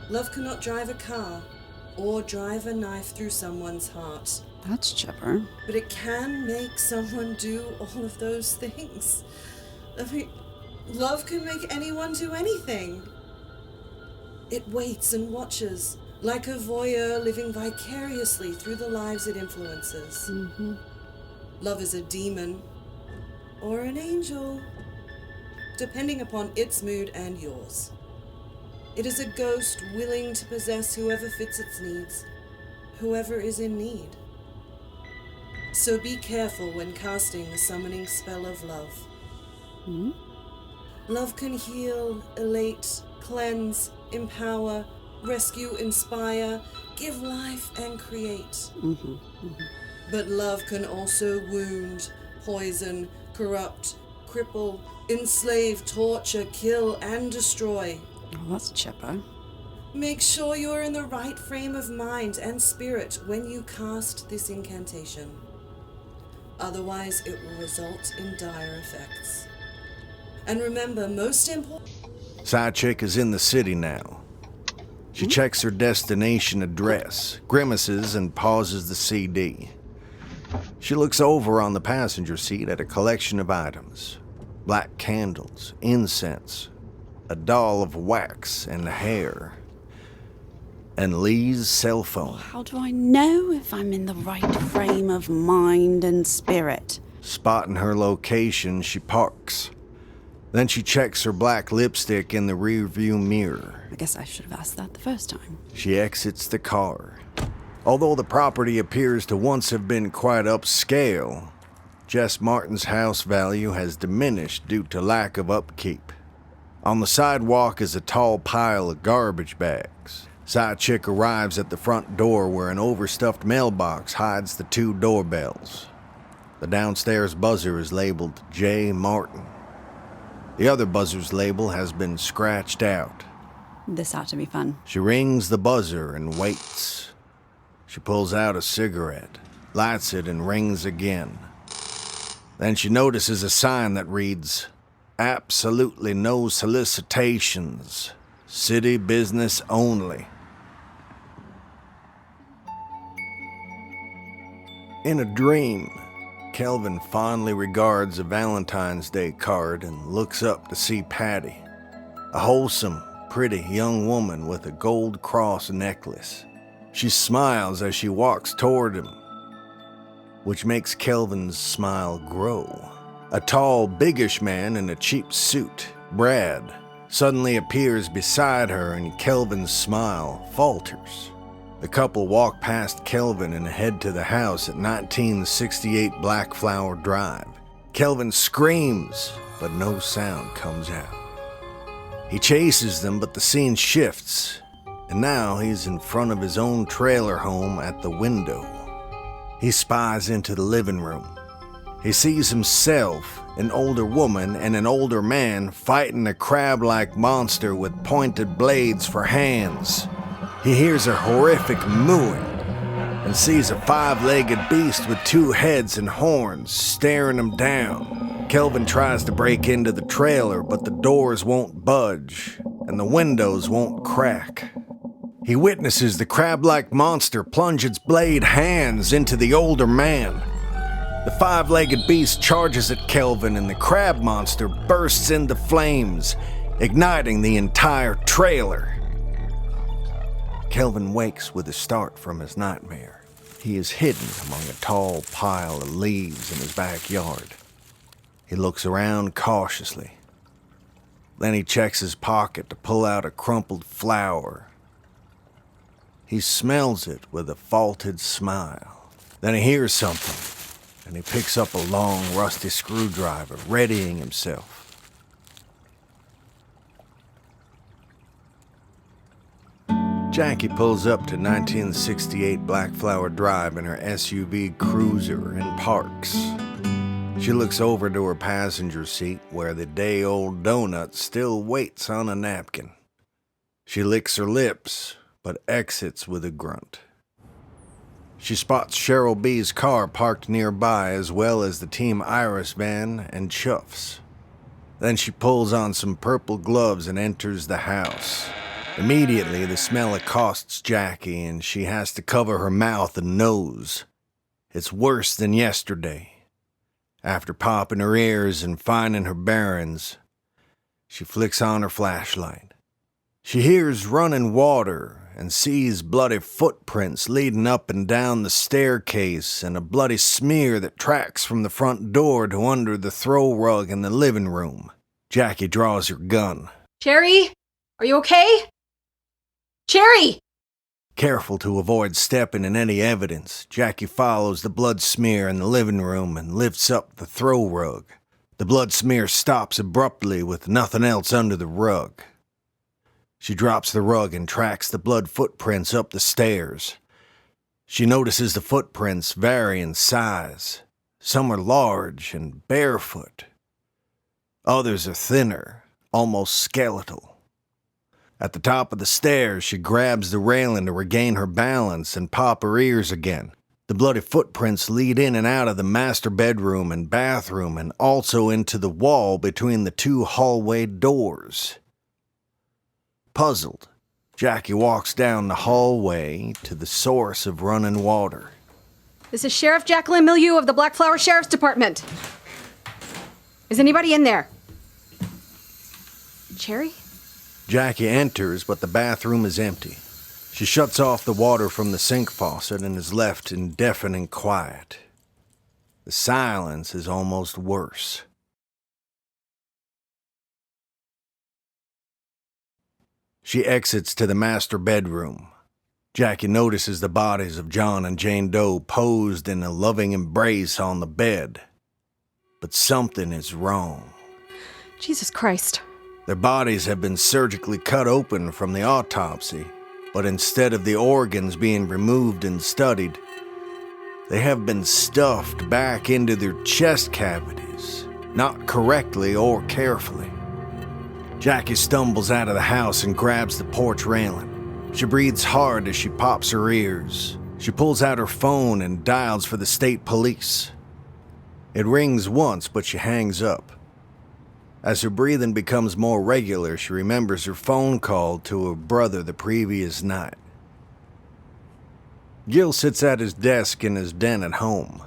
Love cannot drive a car, or drive a knife through someone's heart. That's chipper. But it can make someone do all of those things. I mean, love can make anyone do anything. It waits and watches, like a voyeur living vicariously through the lives it influences. Mm-hmm. Love is a demon, or an angel, depending upon its mood and yours. It is a ghost willing to possess whoever fits its needs, whoever is in need. So be careful when casting the summoning spell of love. Mm-hmm. Love can heal, elate, cleanse, empower, rescue, inspire, give life, and create. Mm-hmm. Mm-hmm. But love can also wound, poison, corrupt, cripple, enslave, torture, kill, and destroy. Oh, that's chipper. Make sure you're in the right frame of mind and spirit when you cast this incantation. Otherwise, it will result in dire effects. And remember, most important... Side Chick is in the city now. She checks her destination address, grimaces, and pauses the CD. She looks over on the passenger seat at a collection of items. Black candles, incense, a doll of wax and hair, and Lee's cell phone. How do I know if I'm in the right frame of mind and spirit? Spotting her location, she parks. Then she checks her black lipstick in the rearview mirror. I guess I should have asked that the first time. She exits the car. Although the property appears to once have been quite upscale, Jess Martin's house value has diminished due to lack of upkeep. On the sidewalk is a tall pile of garbage bags. Side Chick arrives at the front door where an overstuffed mailbox hides the two doorbells. The downstairs buzzer is labeled J. Martin. The other buzzer's label has been scratched out. This ought to be fun. She rings the buzzer and waits. She pulls out a cigarette, lights it, and rings again. Then she notices a sign that reads, "Absolutely no solicitations. City business only." In a dream, Kelvin fondly regards a Valentine's Day card and looks up to see Patty, a wholesome, pretty young woman with a gold cross necklace. She smiles as she walks toward him, which makes Kelvin's smile grow. A tall, biggish man in a cheap suit, Brad, suddenly appears beside her and Kelvin's smile falters. The couple walk past Kelvin and head to the house at 1968 Blackflower Drive. Kelvin screams, but no sound comes out. He chases them, but the scene shifts, and now he's in front of his own trailer home at the window. He spies into the living room. He sees himself, an older woman, and an older man fighting a crab-like monster with pointed blades for hands. He hears a horrific mooing and sees a 5-legged beast with 2 heads and horns staring him down. Kelvin tries to break into the trailer, but the doors won't budge and the windows won't crack. He witnesses the crab-like monster plunge its blade hands into the older man. The 5-legged beast charges at Kelvin and the crab monster bursts into flames, igniting the entire trailer. Kelvin wakes with a start from his nightmare. He is hidden among a tall pile of leaves in his backyard. He looks around cautiously. Then he checks his pocket to pull out a crumpled flower. He smells it with a faulted smile. Then he hears something, and he picks up a long, rusty screwdriver, readying himself. Jackie pulls up to 1968 Blackflower Drive in her SUV Cruiser and parks. She looks over to her passenger seat where the day-old donut still waits on a napkin. She licks her lips, but exits with a grunt. She spots Cheryl B's car parked nearby, as well as the Team Iris van and Chuff's. Then she pulls on some purple gloves and enters the house. Immediately, the smell accosts Jackie, and she has to cover her mouth and nose. It's worse than yesterday. After popping her ears and finding her bearings, she flicks on her flashlight. She hears running water and sees bloody footprints leading up and down the staircase and a bloody smear that tracks from the front door to under the throw rug in the living room. Jackie draws her gun. Cherry, are you okay? Cherry! Careful to avoid stepping in any evidence, Jackie follows the blood smear in the living room and lifts up the throw rug. The blood smear stops abruptly with nothing else under the rug. She drops the rug and tracks the blood footprints up the stairs. She notices the footprints vary in size. Some are large and barefoot. Others are thinner, almost skeletal. At the top of the stairs, she grabs the railing to regain her balance and pop her ears again. The bloody footprints lead in and out of the master bedroom and bathroom and also into the wall between the 2 hallway doors. Puzzled, Jackie walks down the hallway to the source of running water. This is Sheriff Jacqueline Milieu of the Blackflower Sheriff's Department. Is anybody in there? Cherry? Jackie enters, but the bathroom is empty. She shuts off the water from the sink faucet and is left in deafening quiet. The silence is almost worse. She exits to the master bedroom. Jackie notices the bodies of John and Jane Doe posed in a loving embrace on the bed. But something is wrong. Jesus Christ. Their bodies have been surgically cut open from the autopsy, but instead of the organs being removed and studied, they have been stuffed back into their chest cavities, not correctly or carefully. Jackie stumbles out of the house and grabs the porch railing. She breathes hard as she pops her ears. She pulls out her phone and dials for the state police. It rings once, but she hangs up. As her breathing becomes more regular, she remembers her phone call to her brother the previous night. Gil sits at his desk in his den at home.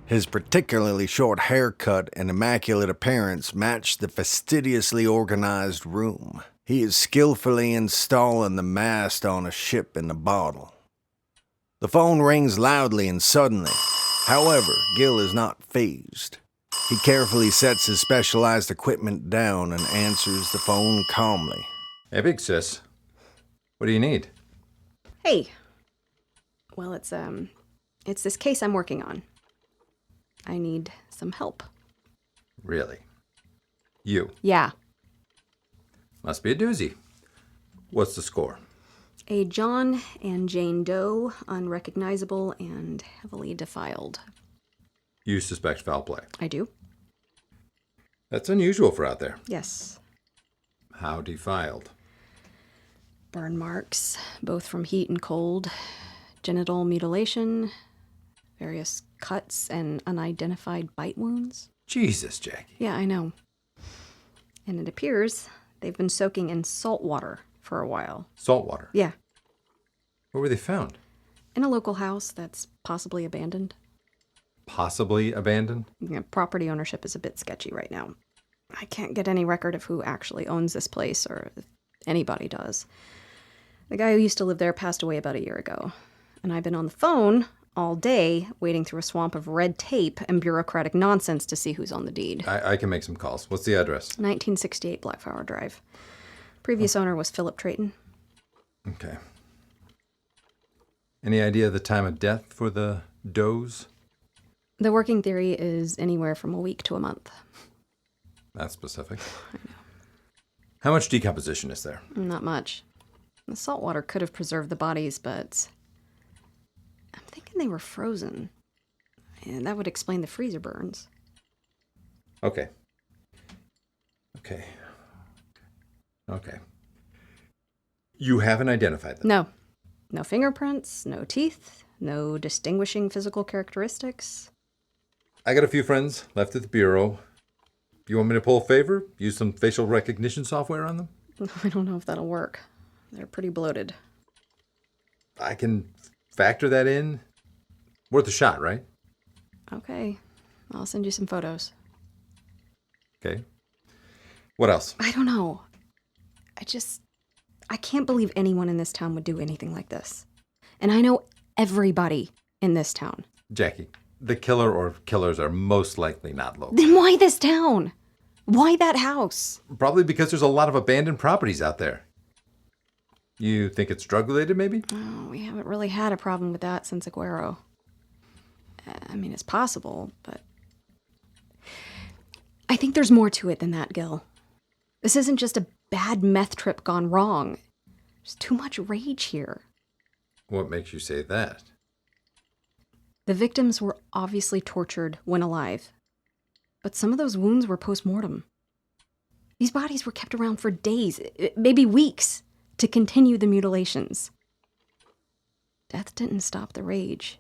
His particularly short haircut and immaculate appearance match the fastidiously organized room. He is skillfully installing the mast on a ship in a bottle. The phone rings loudly and suddenly. However, Gil is not fazed. He carefully sets his specialized equipment down and answers the phone calmly. Hey, big sis. What do you need? Hey. Well, it's this case I'm working on. I need some help. Really? You? Yeah. Must be a doozy. What's the score? A John and Jane Doe, unrecognizable and heavily defiled. You suspect foul play? I do. That's unusual for out there. Yes. How defiled? Burn marks, both from heat and cold, genital mutilation, various cuts, and unidentified bite wounds. Jesus, Jackie. Yeah, I know. And it appears they've been soaking in salt water for a while. Salt water? Yeah. Where were they found? In a local house that's possibly abandoned. Possibly abandoned? Yeah, property ownership is a bit sketchy right now. I can't get any record of who actually owns this place, or if anybody does. The guy who used to live there passed away about a year ago, and I've been on the phone all day wading through a swamp of red tape and bureaucratic nonsense to see who's on the deed. I can make some calls. What's the address? 1968 Blackflower Drive. Previous owner was Philip Trayton. Okay. Any idea of the time of death for the does? The working theory is anywhere from a week to a month. That's specific. I know. How much decomposition is there? Not much. The salt water could have preserved the bodies, but I'm thinking they were frozen. And that would explain the freezer burns. Okay. You haven't identified them? No. No fingerprints, no teeth, no distinguishing physical characteristics. I got a few friends left at the bureau. You want me to pull a favor? Use some facial recognition software on them? I don't know if that'll work. They're pretty bloated. I can factor that in. Worth a shot, right? Okay. I'll send you some photos. Okay. What else? I don't know. I can't believe anyone in this town would do anything like this. And I know everybody in this town. Jackie, the killer or killers are most likely not local. Then why this town? Why that house? Probably because there's a lot of abandoned properties out there. You think it's drug-related, maybe? Oh, we haven't really had a problem with that since Aguero. I mean, it's possible, but I think there's more to it than that, Gil. This isn't just a bad meth trip gone wrong. There's too much rage here. What makes you say that? The victims were obviously tortured when alive, but some of those wounds were post-mortem. These bodies were kept around for days, maybe weeks, to continue the mutilations. Death didn't stop the rage.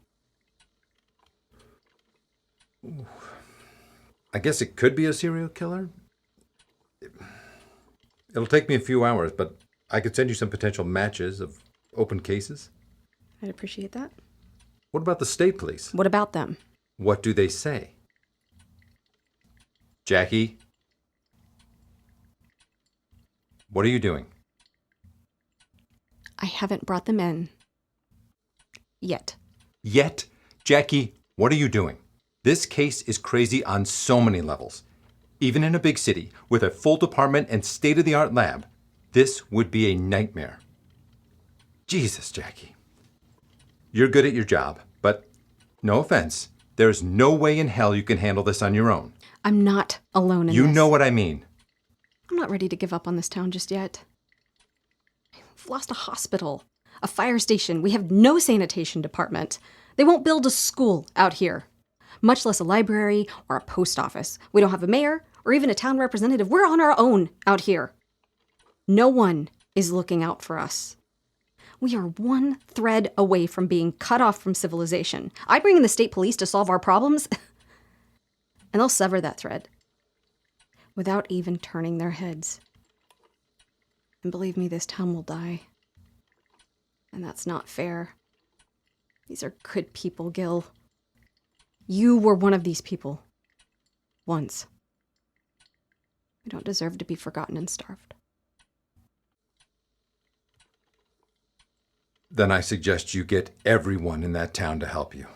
Ooh. I guess it could be a serial killer. It'll take me a few hours, but I could send you some potential matches of open cases. I'd appreciate that. What about the state police? What about them? What do they say? Jackie? What are you doing? I haven't brought them in. Yet. Yet? Jackie, what are you doing? This case is crazy on so many levels. Even in a big city, with a full department and state-of-the-art lab, this would be a nightmare. Jesus, Jackie. You're good at your job, but no offense, there's no way in hell you can handle this on your own. I'm not alone in this. You know what I mean. I'm not ready to give up on this town just yet. We've lost a hospital, a fire station. We have no sanitation department. They won't build a school out here, much less a library or a post office. We don't have a mayor or even a town representative. We're on our own out here. No one is looking out for us. We are one thread away from being cut off from civilization. I bring in the state police to solve our problems, and they'll sever that thread without even turning their heads. And believe me, this town will die. And that's not fair. These are good people, Gil. You were one of these people. Once. We don't deserve to be forgotten and starved. Then I suggest you get everyone in that town to help you.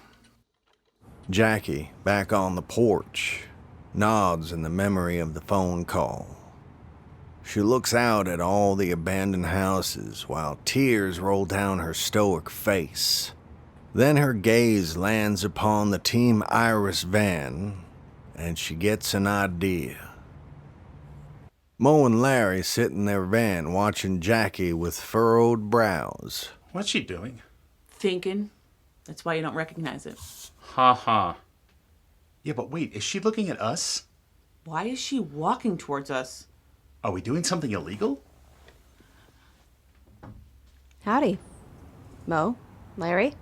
Jackie, back on the porch, nods in the memory of the phone call. She looks out at all the abandoned houses while tears roll down her stoic face. Then her gaze lands upon the Team Iris van, and she gets an idea. Mo and Larry sit in their van watching Jackie with furrowed brows. What's she doing? Thinking. That's why you don't recognize it. Ha ha. Yeah, but wait, is she looking at us? Why is she walking towards us? Are we doing something illegal? Howdy. Mo? Larry?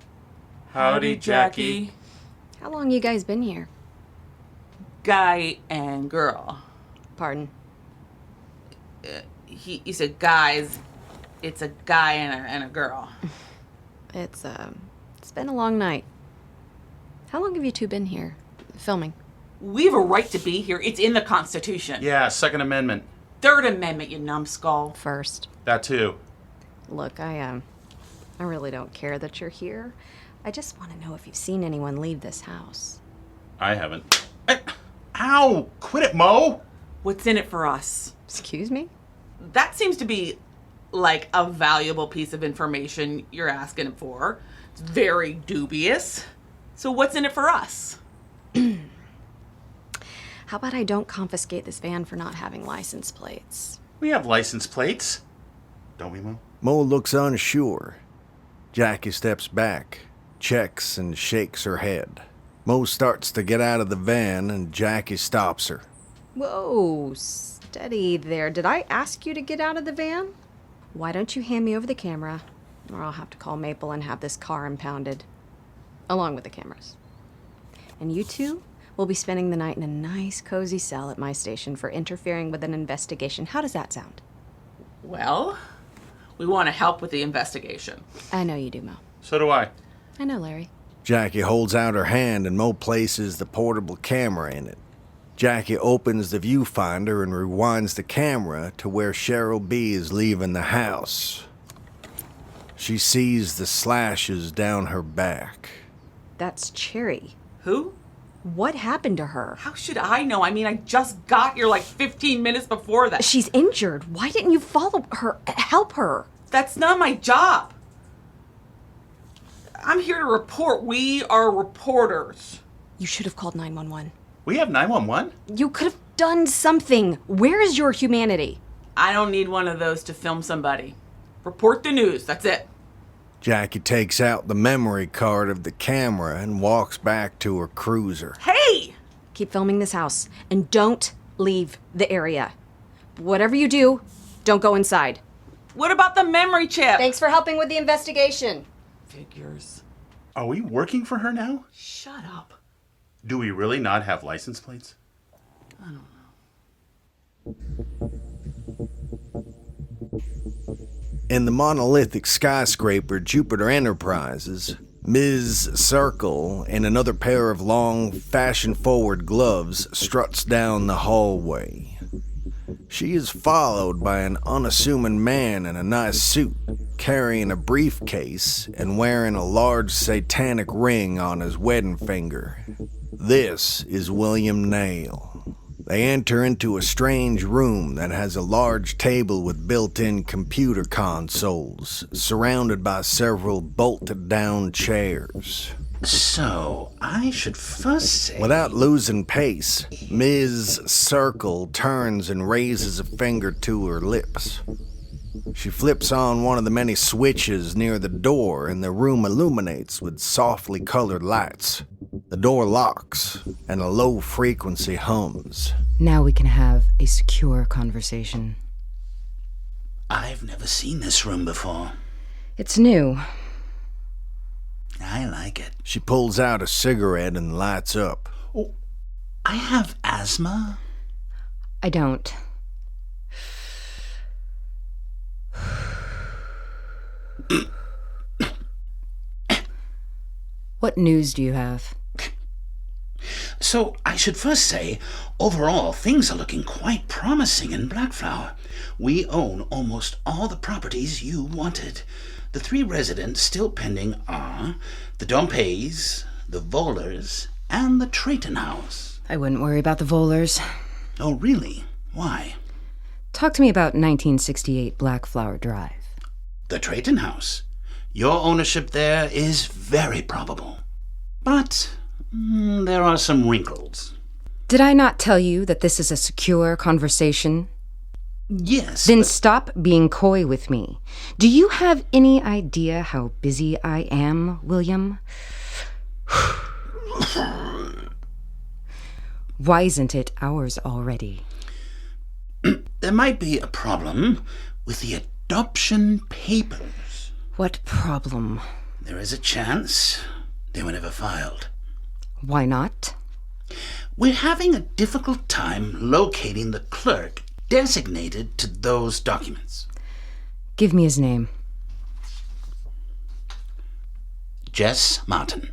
Howdy, Jackie. How long you guys been here? Guy and girl. Pardon? You said guys. It's a guy and a girl. It's been a long night. How long have you two been here? Filming? We have a right to be here. It's in the Constitution. Yeah, Second Amendment. Third Amendment, you numbskull. First. That too. Look, I really don't care that you're here. I just want to know if you've seen anyone leave this house. I haven't. Ow! Quit it, Mo! What's in it for us? Excuse me? That seems to be like a valuable piece of information you're asking for. It's very dubious. So what's in it for us? How about I don't confiscate this van for not having license plates? We have license plates. Don't we, Mo? Mo looks unsure. Jackie steps back, checks, and shakes her head. Mo starts to get out of the van, and Jackie stops her. Whoa, steady there. Did I ask you to get out of the van? Why don't you hand me over the camera, or I'll have to call Maple and have this car impounded, along with the cameras. And you two will be spending the night in a nice, cozy cell at my station for interfering with an investigation. How does that sound? Well, we want to help with the investigation. I know you do, Mo. So do I. I know, Larry. Jackie holds out her hand, and Mo places the portable camera in it. Jackie opens the viewfinder and rewinds the camera to where Cheryl B. is leaving the house. She sees the slashes down her back. That's Cherry. Who? What happened to her? How should I know? I mean, I just got here like 15 minutes before that. She's injured. Why didn't you follow her? Help her. That's not my job. I'm here to report. We are reporters. You should have called 911. We have 911? You could have done something. Where is your humanity? I don't need one of those to film somebody. Report the news. That's it. Jackie takes out the memory card of the camera and walks back to her cruiser. Hey! Keep filming this house and don't leave the area. Whatever you do, don't go inside. What about the memory chip? Thanks for helping with the investigation. Figures. Are we working for her now? Shut up. Do we really not have license plates? I don't know. In the monolithic skyscraper Jupiter Enterprises, Ms. Circle, in another pair of long, fashion-forward gloves, struts down the hallway. She is followed by an unassuming man in a nice suit, carrying a briefcase and wearing a large satanic ring on his wedding finger. This is William Nail. They enter into a strange room that has a large table with built-in computer consoles, surrounded by several bolted-down chairs. So, I should first say... Without losing pace, Ms. Circle turns and raises a finger to her lips. She flips on one of the many switches near the door, and the room illuminates with softly colored lights. The door locks, and a low frequency hums. Now we can have a secure conversation. I've never seen this room before. It's new. I like it. She pulls out a cigarette and lights up. Oh, I have asthma. I don't. What news do you have? So, I should first say, overall, things are looking quite promising in Blackflower. We own almost all the properties you wanted. The 3 residents still pending are the Dompeys, the Vollers, and the Trayton House. I wouldn't worry about the Vollers. Oh, really? Why? Talk to me about 1968 Blackflower Drive. The Trayton House. Your ownership there is very probable. But there are some wrinkles. Did I not tell you that this is a secure conversation? Yes. Then stop being coy with me. Do you have any idea how busy I am, William? Why isn't it ours already? There might be a problem with the adoption papers. What problem? There is a chance they were never filed. Why not? We're having a difficult time locating the clerk designated to those documents. Give me his name. Jess Martin.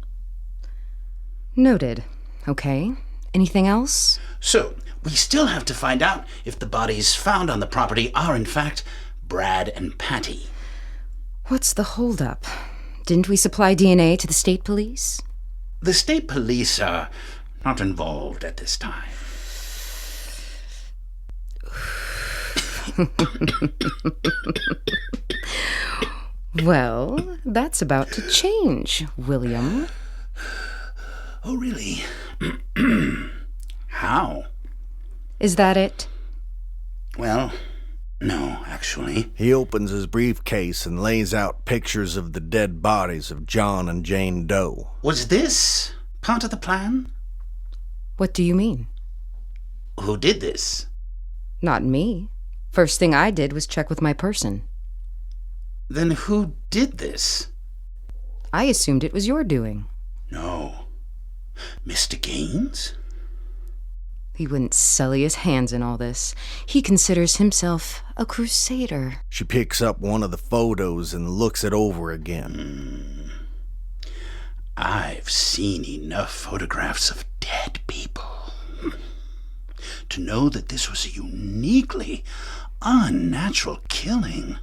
Noted. Okay. Anything else? So, we still have to find out if the bodies found on the property are in fact Brad and Patty. What's the holdup? Didn't we supply DNA to the state police? The state police are not involved at this time. Well, that's about to change, William. Oh, really? How? Is that it? Well, no, actually. He opens his briefcase and lays out pictures of the dead bodies of John and Jane Doe. Was this part of the plan? What do you mean? Who did this? Not me. First thing I did was check with my person. Then who did this? I assumed it was your doing. No. Mr. Gaines? He wouldn't sully his hands in all this. He considers himself a crusader. She picks up one of the photos and looks it over again. I've seen enough photographs of dead people to know that this was a uniquely unnatural killing.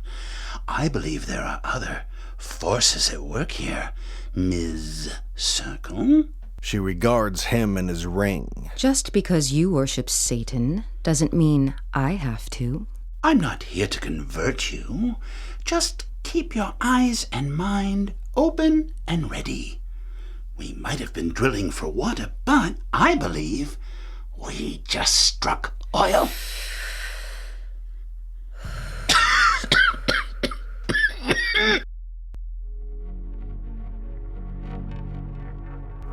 I believe there are other forces at work here, Ms. Circle. She regards him and his ring. Just because you worship Satan doesn't mean I have to. I'm not here to convert you. Just keep your eyes and mind open and ready. We might have been drilling for water, but I believe we just struck oil.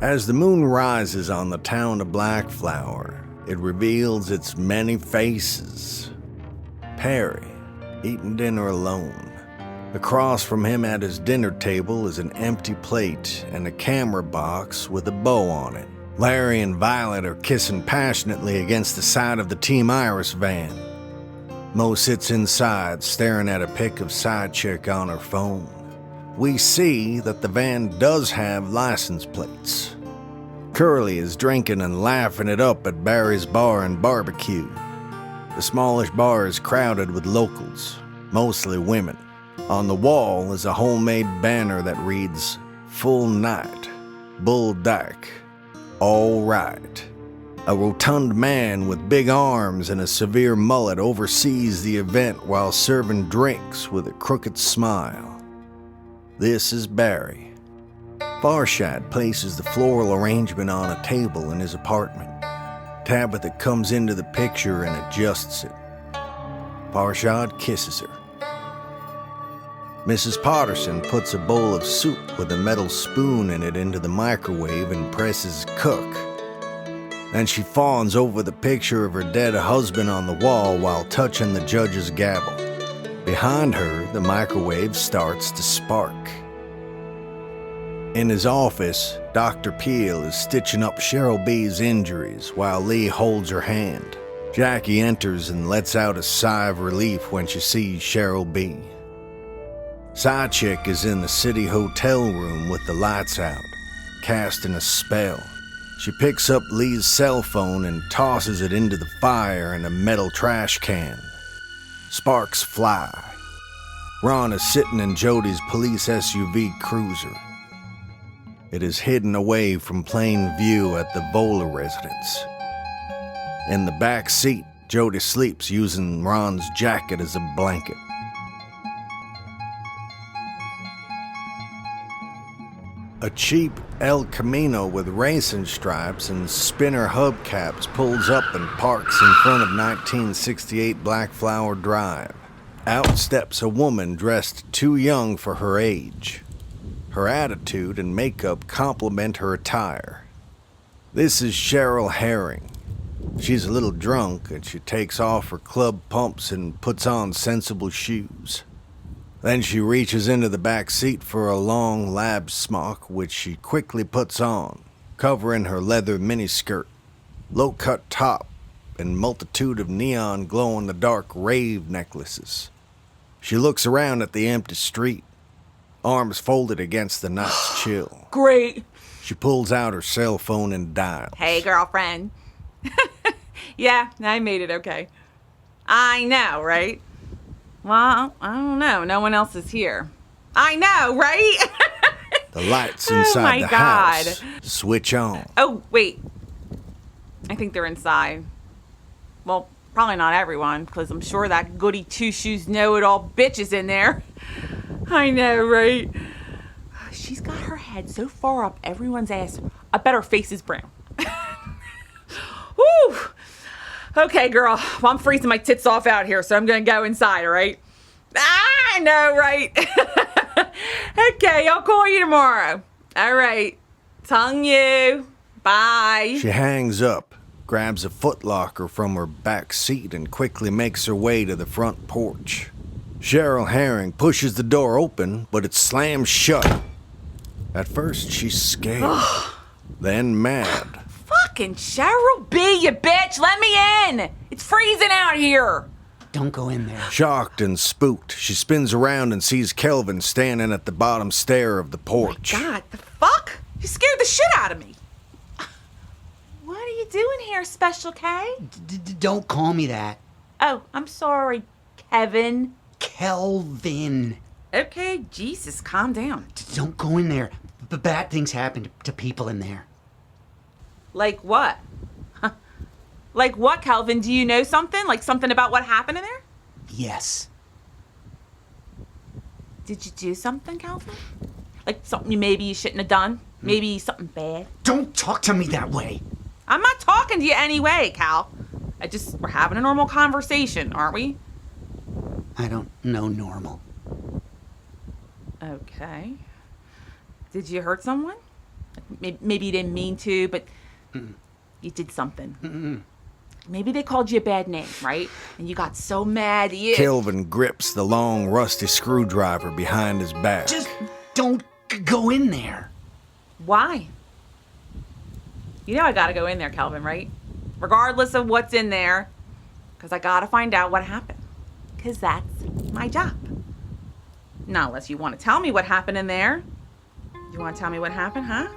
As the moon rises on the town of Blackflower, it reveals its many faces. Perry, eating dinner alone. Across from him at his dinner table is an empty plate and a camera box with a bow on it. Larry and Violet are kissing passionately against the side of the Team Iris van. Mo sits inside, staring at a pic of side chick on her phone. We see that the van does have license plates. Curly is drinking and laughing it up at Barry's Bar and Barbecue. The smallish bar is crowded with locals, mostly women. On the wall is a homemade banner that reads, "Full Night, Bull Dyke, All Right." A rotund man with big arms and a severe mullet oversees the event while serving drinks with a crooked smile. This is Barry. Farshad places the floral arrangement on a table in his apartment. Tabitha comes into the picture and adjusts it. Farshad kisses her. Mrs. Potterson puts a bowl of soup with a metal spoon in it into the microwave and presses cook. Then she fawns over the picture of her dead husband on the wall while touching the judge's gavel. Behind her, the microwave starts to spark. In his office, Dr. Peel is stitching up Cheryl B's injuries while Lee holds her hand. Jackie enters and lets out a sigh of relief when she sees Cheryl B. Side chick is in the city hotel room with the lights out, casting a spell. She picks up Lee's cell phone and tosses it into the fire in a metal trash can. Sparks fly. Ron is sitting in Jody's police SUV cruiser. It is hidden away from plain view at the Weiler residence. In the back seat, Jody sleeps using Ron's jacket as a blanket. A cheap El Camino with racing stripes and spinner hubcaps pulls up and parks in front of 1968 Blackflower Drive. Out steps a woman dressed too young for her age. Her attitude and makeup complement her attire. This is Cheryl Herring, She's a little drunk, and she takes off her club pumps and puts on sensible shoes. Then she reaches into the back seat for a long lab smock, which she quickly puts on, covering her leather miniskirt, low-cut top, and multitude of neon glow-in-the-dark rave necklaces. She looks around at the empty street, arms folded against the night's chill. Great. She pulls out her cell phone and dials. Hey, girlfriend. Yeah, I made it okay. I know, right? Well, I don't know. No one else is here. I know, right? The lights inside the house switch on. Oh, wait. I think they're inside. Well, probably not everyone, because I'm sure that goody two-shoes know-it-all bitch is in there. I know, right? She's got her head so far up everyone's ass, I bet her face is brown. Woo! Okay, girl. Well, I'm freezing my tits off out here, so I'm going to go inside, all right? I know, right? Okay, I'll call you tomorrow. All right. Tongue you. Bye. She hangs up, grabs a footlocker from her back seat, and quickly makes her way to the front porch. Cheryl Herring pushes the door open, but it slams shut. At first, she's scared, then mad. Fucking Cheryl B, you bitch! Let me in! It's freezing out here! Don't go in there. Shocked and spooked, she spins around and sees Kelvin standing at the bottom stair of the porch. Oh my God, the fuck? You scared the shit out of me. What are you doing here, Special K? Don't call me that. Oh, I'm sorry, Kevin. Kelvin. Okay, Jesus, calm down. Don't go in there. Bad things happen to people in there. Like what? Like what, Calvin? Do you know something? Like something about what happened in there? Yes. Did you do something, Calvin? Like something maybe you shouldn't have done? Maybe something bad? Don't talk to me that way. I'm not talking to you anyway, Cal. We're having a normal conversation, aren't we? I don't know normal. Okay. Did you hurt someone? Maybe you didn't mean to, but you did something. Maybe they called you a bad name, right? And you got so mad you... Kelvin grips the long, rusty screwdriver behind his back. Just don't go in there. Why? You know I gotta go in there, Kelvin, right? Regardless of what's in there, because I gotta find out what happened. Because that's my job. Not unless you want to tell me what happened in there. You want to tell me what happened, huh?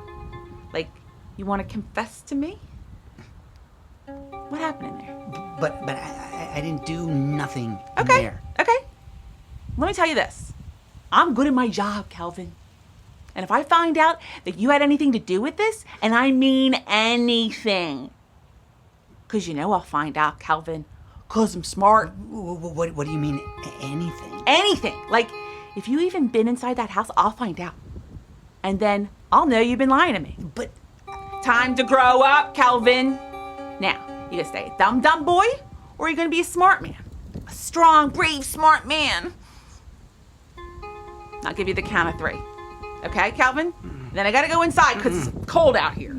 Like, you want to confess to me? What happened in there? But I didn't do nothing in there. Okay. Let me tell you this. I'm good at my job, Kelvin. And if I find out that you had anything to do with this, and I mean anything, because you know I'll find out, Kelvin, because I'm smart. What do you mean, anything? Anything. Like, if you even been inside that house, I'll find out. And then I'll know you've been lying to me. But... Time to grow up, Kelvin. Now, you gonna stay a dumb boy, or are you gonna be a smart man? A strong, brave, smart man. I'll give you the count of 3. Okay, Kelvin? Then I gotta go inside, because it's cold out here.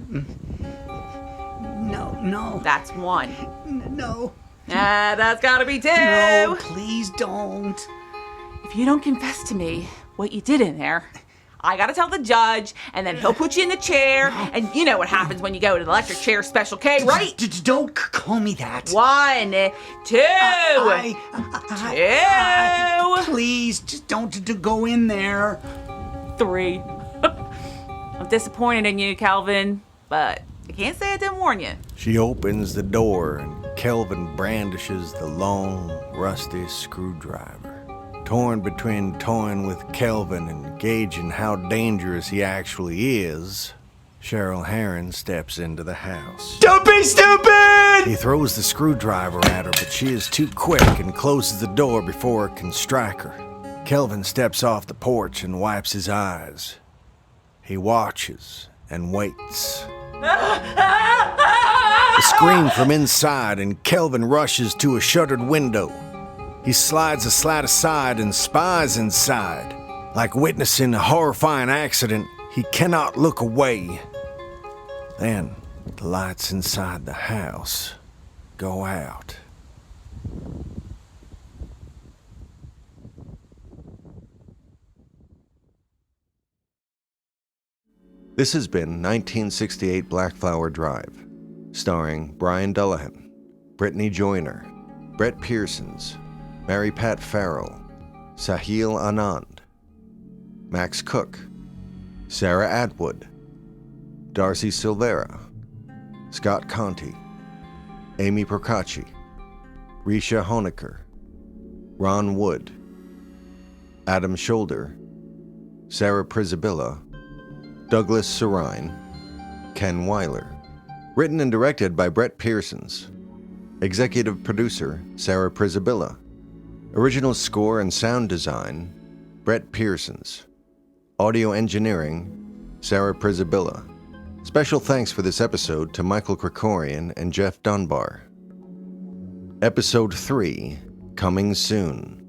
No. That's 1. No. That's gotta be 2. No, please don't. If you don't confess to me what you did in there, I gotta tell the judge, and then he'll put you in the chair, and you know what happens when you go to the electric chair, Special K, right? Don't call me that. 1, 2. 2. Please, just don't go in there. 3. I'm disappointed in you, Calvin, but I can't say I didn't warn you. She opens the door, and Kelvin brandishes the long, rusty screwdriver. Torn between toying with Kelvin and gauging how dangerous he actually is, Cheryl Herring steps into the house. Don't be stupid! He throws the screwdriver at her, but she is too quick and closes the door before it can strike her. Kelvin steps off the porch and wipes his eyes. He watches and waits. A scream from inside, and Kelvin rushes to a shuttered window. He slides a slat aside and spies inside. Like witnessing a horrifying accident, he cannot look away. Then, the lights inside the house go out. This has been 1968 Blackflower Drive, starring Brian Dullaghan, Brittany Joyner, Brett Pearsons, Marypat Farrell, Saahil Anand, Max Cook, Sarah Atwood, Darcy Silveira, Scott Conte, Amy Procacci, Reasha Honaker, Ron Wood, Adam Sholder, Sarah Pryzibilla, Douglas Sarine, Ken Weiler. Written and directed by Brett Pearsons. Executive producer, Sarah Pryzibilla. Original score and sound design, Brett Pearsons. Audio engineering, Sarah Pryzibilla. Special thanks for this episode to Michael Krikorian and Geoff Dunbar. Episode 3, coming soon.